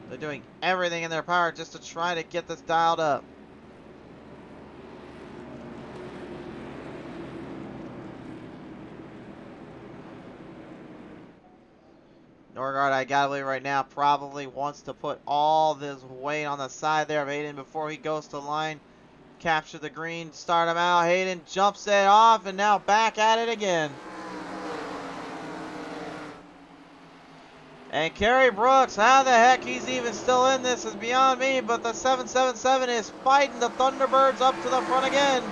They're doing everything in their power just to try to get this dialed up. Norgard, I gotta believe right now, probably wants to put all this weight on the side there of Hayden before he goes to the line. Capture the green, start him out. Hayden jumps it off, and now back at it again. And Kerry Brooks, how the heck he's even still in this is beyond me, but the 777 is fighting the Thunderbirds up to the front again.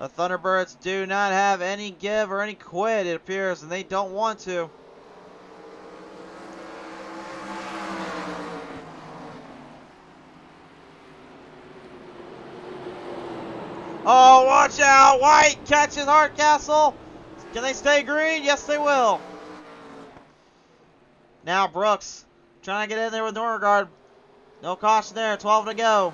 The Thunderbirds do not have any give or any quit, it appears, and they don't want to. Oh, watch out! White catches Hardcastle. Can they stay green? Yes, they will. Now Brooks trying to get in there with Norgard. No caution there. 12 to go.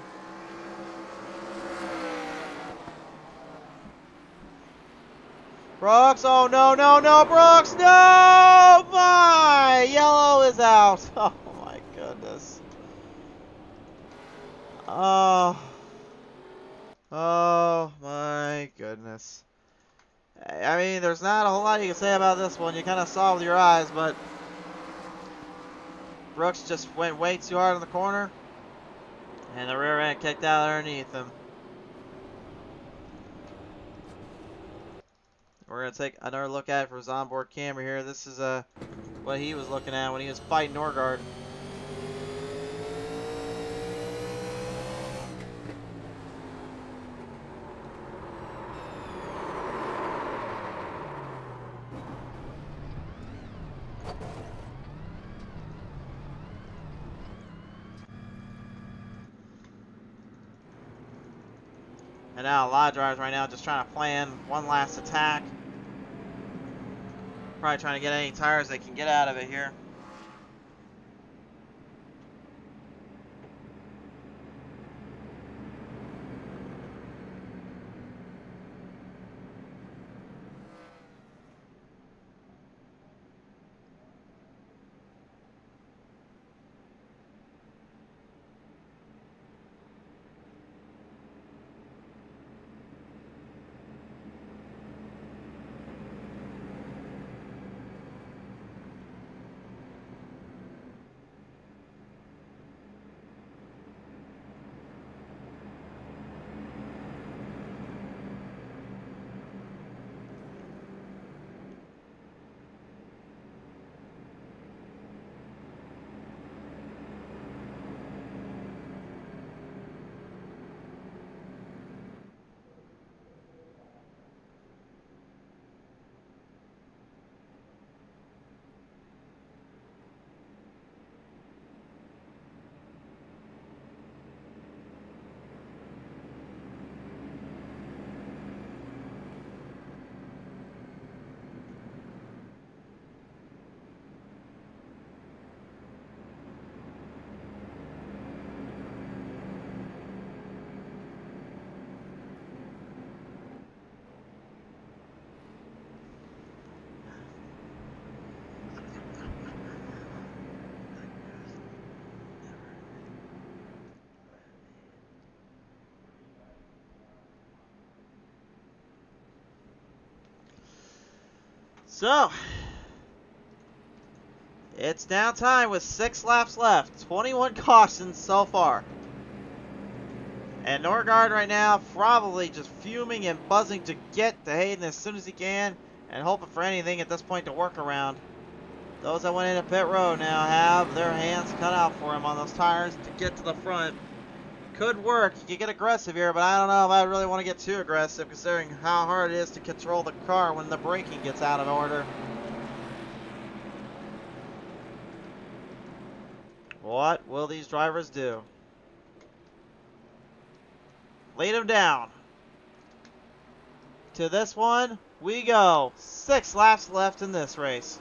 Brooks. Oh, no, no, no, Brooks. No! My! Yellow is out. Oh, my goodness. Oh. Oh my goodness. I mean, there's not a whole lot you can say about this one. You kind of saw with your eyes, but Brooks just went way too hard in the corner, and the rear end kicked out underneath him. We're going to take another look at it from his onboard camera here. This is what he was looking at when he was fighting Norgard. And now a lot of drivers right now just trying to plan one last attack. Probably trying to get any tires they can get out of it here. So, it's now time with 6 laps left. 21 cautions so far. And Norgard right now probably just fuming and buzzing to get to Hayden as soon as he can and hoping for anything at this point to work around. Those that went into pit road now have their hands cut out for him on those tires to get to the front. Could work. You could get aggressive here, but I don't know if I really want to get too aggressive considering how hard it is to control the car when the braking gets out of order. What will these drivers do? Lead them down. To this one we go. 6 laps left in this race.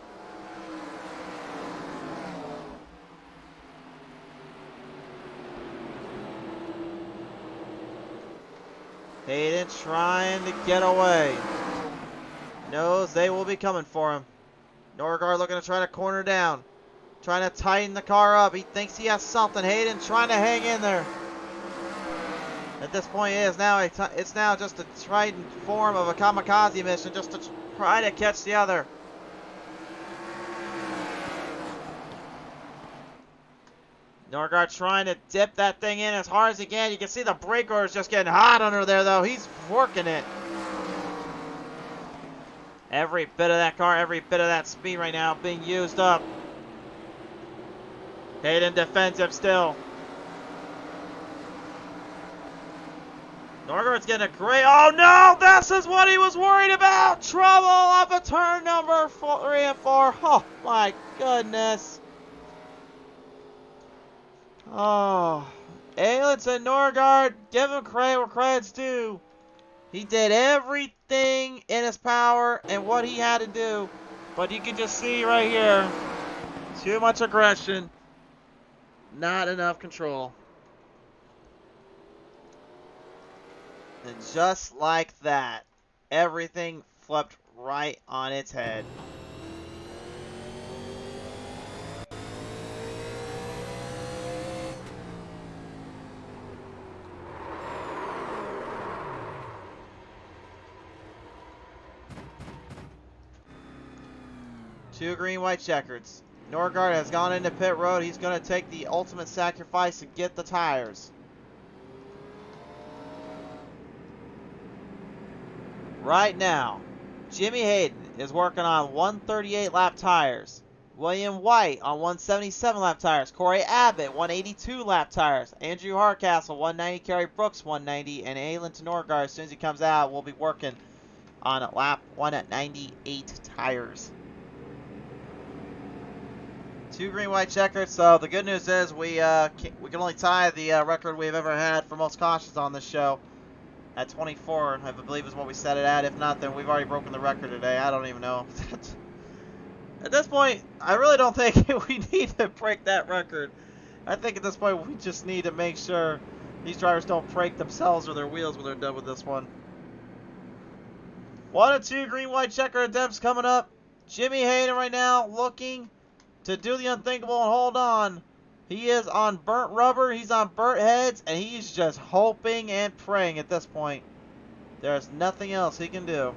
Hayden trying to get away. Knows they will be coming for him. Norgard looking to try to corner down. Trying to tighten the car up. He thinks he has something. Hayden trying to hang in there. At this point, it's now just a trident form of a kamikaze mission, just to try to catch the other. Norgard trying to dip that thing in as hard as he can. You can see the brake rotor is just getting hot under there, though. He's working it. Every bit of that car, every bit of that speed right now being used up. Hayden defensive still. Norgard's getting a great... Oh no! This is what he was worried about! Trouble off of turn number 3 and 4. Oh my goodness. Oh. Ailents and Norgard, give him credit where credit's due. He did everything in his power and what he had to do. But you can just see right here. Too much aggression. Not enough control. And just like that, everything flipped right on its head. Two green, white checkers. Norgard has gone into pit road. He's going to take the ultimate sacrifice to get the tires. Right now, Jimmy Hayden is working on 138 lap tires. William White on 177 lap tires. Corey Abbott 182 lap tires. Andrew Hardcastle 190. Kerry Brooks 190. And Aylin Norgard, as soon as he comes out, will be working on lap 198 tires. Two green, white checkers. So the good news is we can only tie the record we've ever had for most cautions on this show. At 24, I believe is what we set it at. If not, then we've already broken the record today. I don't even know. At this point, I really don't think we need to break that record. I think at this point, we just need to make sure these drivers don't break themselves or their wheels when they're done with this one. 1 and 2 green, white checker attempts coming up. Jimmy Hayden right now looking to do the unthinkable and hold on. He is on burnt rubber, he's on burnt heads, and he's just hoping and praying at this point. There's nothing else he can do.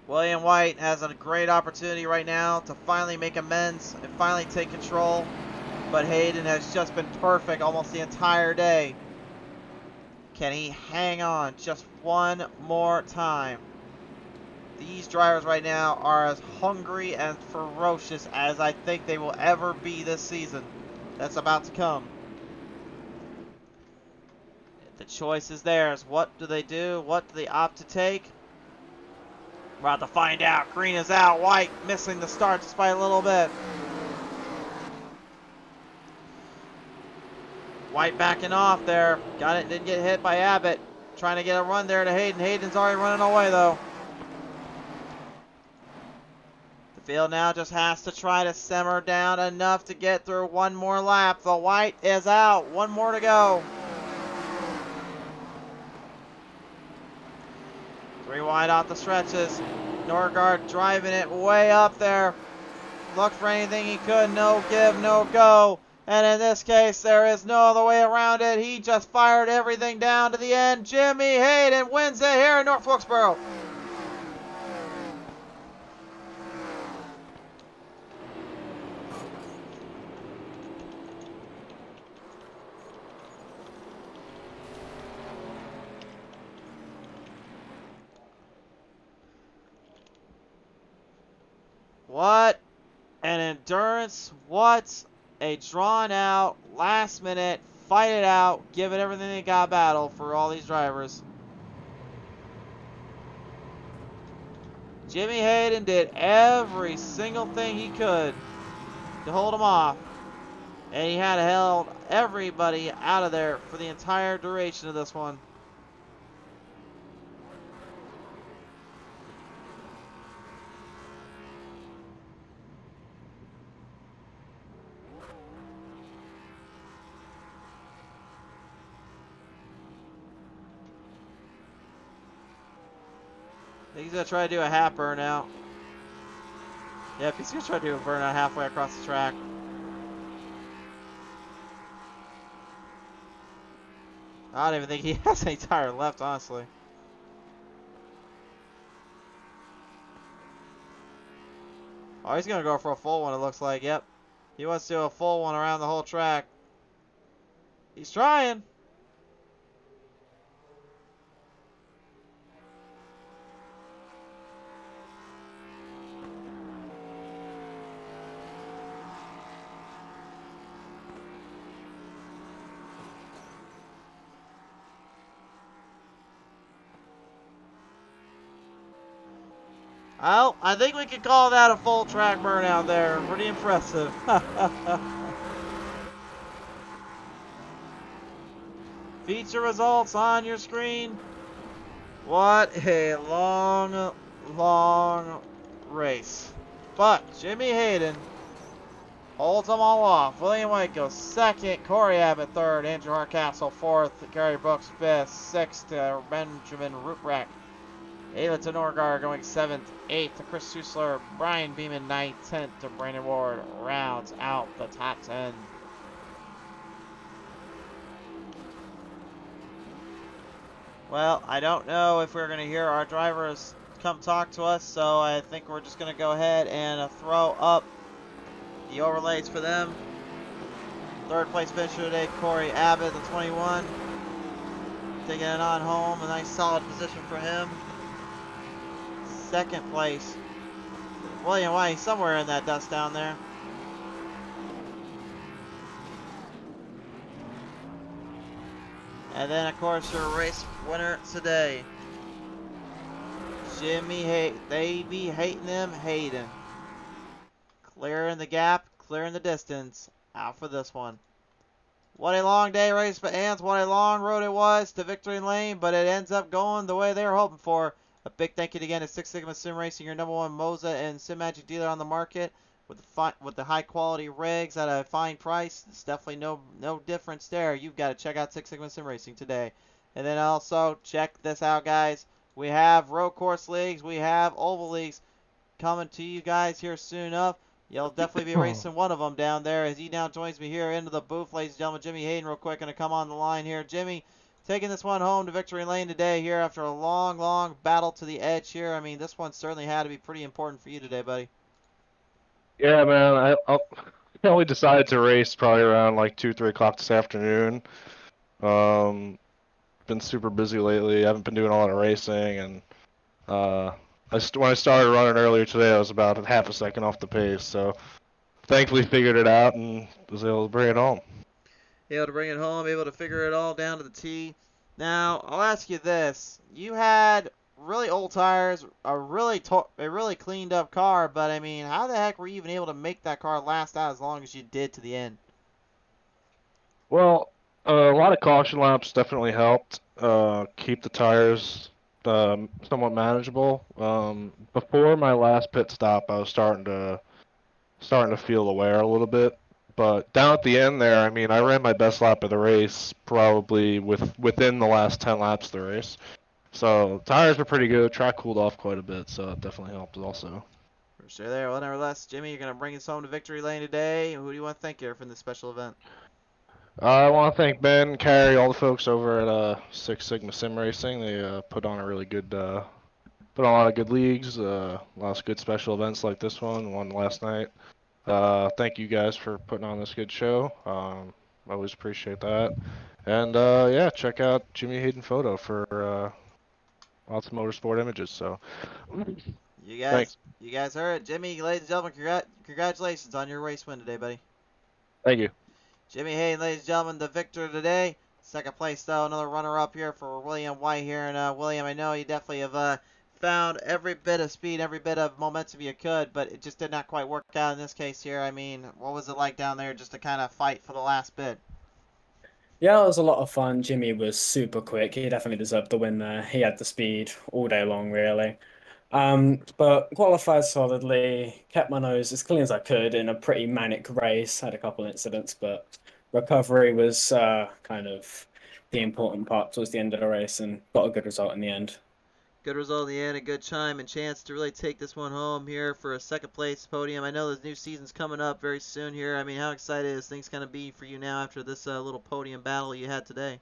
William White has a great opportunity right now to finally make amends and finally take control. But Hayden has just been perfect almost the entire day. Can he hang on just one more time? These drivers right now are as hungry and ferocious as I think they will ever be this season. That's about to come. The choice is theirs. What do they do? What do they opt to take? We're about to find out. Green is out. White missing the start just by a little bit. White backing off there. Got it. Didn't get hit by Abbott. Trying to get a run there to Hayden. Hayden's already running away though. The field now just has to try to simmer down enough to get through one more lap. The White is out. One more to go. 3 wide off the stretches. Norgard driving it way up there. looked for anything he could. No give, no go. And in this case, there is no other way around it. He just fired everything down to the end. Jimmy Hayden wins it here in North Wilkesboro. What an endurance. What a drawn out, last minute, fight it out, give it everything they got battle for all these drivers. Jimmy Hayden did every single thing he could to hold him off. And he had held everybody out of there for the entire duration of this one. He's going to try to do a half burnout. Yep, he's going to try to do a burnout halfway across the track. I don't even think he has any tire left, honestly. Oh, he's going to go for a full one, it looks like. Yep. He wants to do a full one around the whole track. He's trying. Well, I think we could call that a full track burnout there. Pretty impressive. Feature results on your screen. What a long, long race. But Jimmy Hayden holds them all off. William White goes second, Corey Abbott third, Andrew Hardcastle fourth, Gary Brooks fifth, sixth, Benjamin Ruprecht. Ayla Tenorgar going 7th, 8th to Chris Susler, Brian Beeman 9th, 10th to Brandon Ward rounds out the top 10. Well, I don't know if we're going to hear our drivers come talk to us, so I think we're just going to go ahead and throw up the overlays for them. Third place finisher today, Corey Abbott, the 21. Taking it on home, a nice solid position for him. Second place, William White, somewhere in that dust down there. And then, of course, your race winner today, Jimmy Hayden. They be hating him, Hayden. Clearing the gap, clearing the distance. Out for this one. What a long day, race fans. What a long road it was to victory lane, but it ends up going the way they were hoping for. A big thank you again to Six Sigma Sim Racing, your #1 Moza and Sim Magic dealer on the market, with the high quality rigs at a fine price. It's definitely no difference there. You've got to check out Six Sigma Sim Racing today. And then also check this out, guys. We have road course leagues, we have oval leagues coming to you guys here soon enough. You'll definitely be racing one of them down there as he now joins me here into the booth, ladies and gentlemen. Jimmy Hayden, real quick, going to come on the line here. Jimmy, taking this one home to victory lane today here after a long, long battle to the edge here. I mean, this one certainly had to be pretty important for you today, buddy. Yeah, man. I only decided to race probably around like 2, 3 o'clock this afternoon. Been super busy lately. I haven't been doing a lot of racing, and when I started running earlier today, I was about half a second off the pace. So thankfully figured it out and was able to bring it home. Able to bring it home, able to figure it all down to the T. Now, I'll ask you this. You had really old tires, a really cleaned up car, but I mean, how the heck were you even able to make that car last out as long as you did to the end? Well, a lot of caution laps definitely helped keep the tires somewhat manageable. Before my last pit stop, I was starting to feel the wear a little bit. But down at the end there, I mean, I ran my best lap of the race probably within the last 10 laps of the race. So tires were pretty good. Track cooled off quite a bit, so it definitely helped also. For sure there. Well, nevertheless, Jimmy, you're going to bring us home to victory lane today. Who do you want to thank here from this special event? I want to thank Ben, Carrie, all the folks over at Six Sigma Sim Racing. They put on a really good, put on a lot of good leagues, lots of good special events like this one last night. Thank you guys for putting on this good show. I always appreciate that. And yeah, check out Jimmy Hayden Photo for lots of motorsport images. So You guys, thanks. you guys heard it. Jimmy, ladies and gentlemen, congratulations on your race win today, buddy. Thank you. Jimmy Hayden, ladies and gentlemen, the victor today. Second place, though, another runner-up here for William White here. And William, I know you definitely have found every bit of speed, every bit of momentum you could, but it just did not quite work out in this case here. I mean, what was it like down there just to kind of fight for the last bit? Yeah, it was a lot of fun. Jimmy was super quick. He definitely deserved the win there. He had the speed all day long, really. But qualified solidly, kept my nose as clean as I could in a pretty manic race. Had a couple incidents, but recovery was kind of the important part towards the end of the race and got a good result in the end. Good result in the end, a good time and chance to really take this one home here for a second place podium. I know the new season's coming up very soon here. I mean, how excited is things going to be for you now after this little podium battle you had today?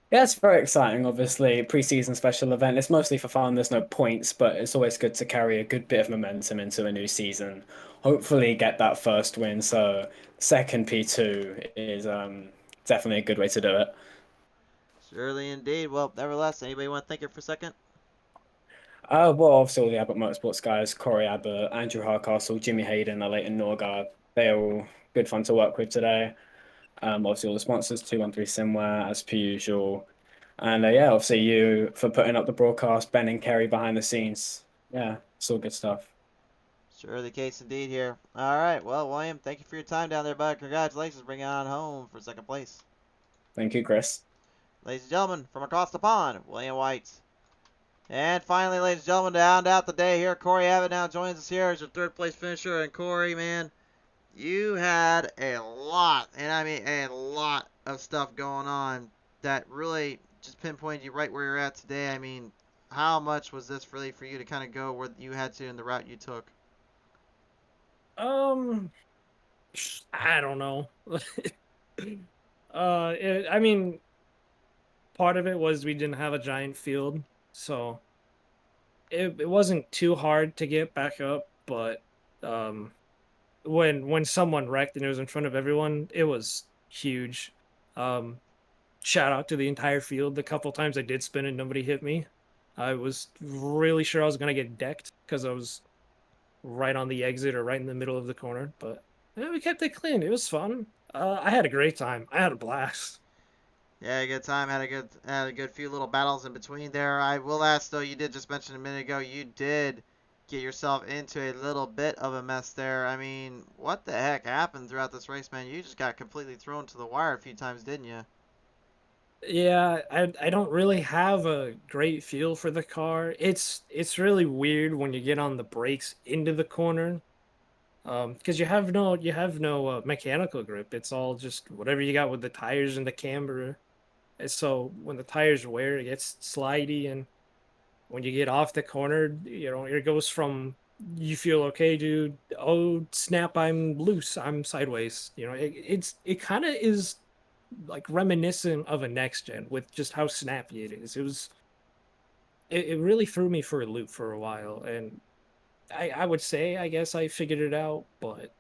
Yeah, it's very exciting, obviously. Preseason special event. It's mostly for fun. There's no points, but it's always good to carry a good bit of momentum into a new season. Hopefully get that first win. So second P2 is definitely a good way to do it. Surely indeed. Well, nevertheless, anybody want to thank you for a second? Well, obviously all the Abbott Motorsports guys, Corey Abbott, Andrew Hardcastle, Jimmy Hayden, Leighton Norgard, they're all good fun to work with today. Obviously all the sponsors, 213 Simware, as per usual. And yeah, obviously you for putting up the broadcast, Ben and Kerry behind the scenes. Yeah, it's all good stuff. Sure, the case indeed here. All right. Well, William, thank you for your time down there, bud. Congratulations, bringing it on home for second place. Thank you, Chris. Ladies and gentlemen, from across the pond, William White. And finally, ladies and gentlemen, to round out the day here, Corey Abbott now joins us here as your third place finisher. And Corey, man, you had a lot, and I mean a lot of stuff going on that really just pinpointed you right where you're at today. I mean, how much was this really for you to kind of go where you had to in the route you took? Um, I don't know. I mean, part of it was we didn't have a giant field, so it wasn't too hard to get back up, but um, when someone wrecked and it was in front of everyone, it was huge. Um, Shout out to the entire field. The couple times I did spin and nobody hit me, I was really sure I was gonna get decked because I was right on the exit or right in the middle of the corner, but yeah, we kept it clean. It was fun. I had a great time. I had a blast. Yeah, a good time. Had a good few little battles in between there. I will ask though. You did just mention a minute ago. You did get yourself into a little bit of a mess there. I mean, what the heck happened throughout this race, man? You just got completely thrown to the wire a few times, didn't you? Yeah, I don't really have a great feel for the car. It's really weird when you get on the brakes into the corner. Because you have no mechanical grip. It's all just whatever you got with the tires and the camber. And so when the tires wear, it gets slidey, and when you get off the corner, it goes from you feel okay, dude. Oh snap, I'm loose. I'm sideways. It kind of is like reminiscent of a next gen with just how snappy it is. It really threw me for a loop for a while, and I would say I guess I figured it out, but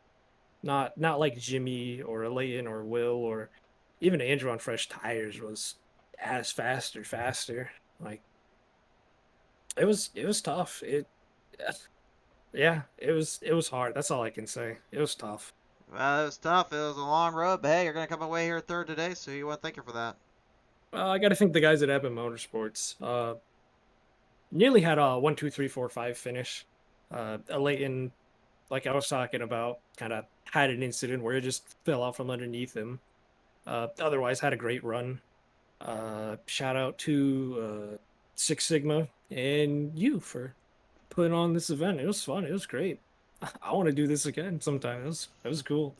not like Jimmy or Leighton or Will or even Andrew on fresh tires was as faster. Like it was tough. Yeah, it was hard. That's all I can say. It was tough. Well, it was tough. It was a long road, but hey, you're gonna come away here third today, so you want to thank you for that. I got to thank the guys at Evan Motorsports. Nearly had a 1, 2, 3, 4, 5 finish. A Leighton, like I was talking about, kind of had an incident where it just fell out from underneath him. Otherwise, had a great run. Shout out to Six Sigma and you for putting on this event. It was fun. It was great. I want to do this again sometime. It was cool.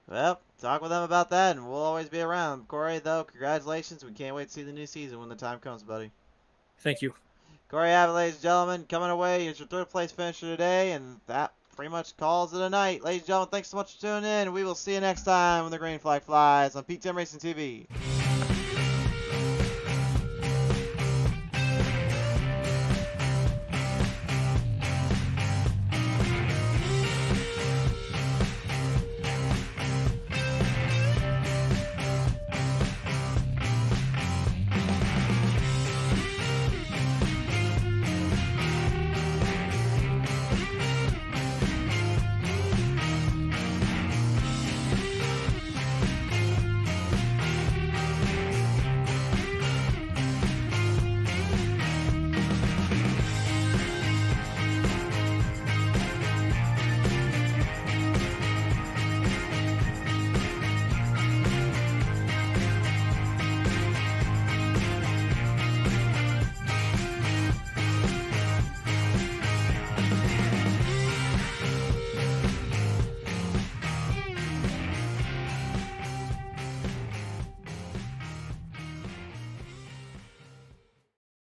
Well, talk with them about that, and we'll always be around. Corey, though, congratulations. We can't wait to see the new season when the time comes, buddy. Thank you. Corey Abbott, ladies and gentlemen, coming away is your third place finisher today, and that pretty much calls it a night. Ladies and gentlemen, thanks so much for tuning in. We will see you next time when the green flag flies on PTM Racing TV.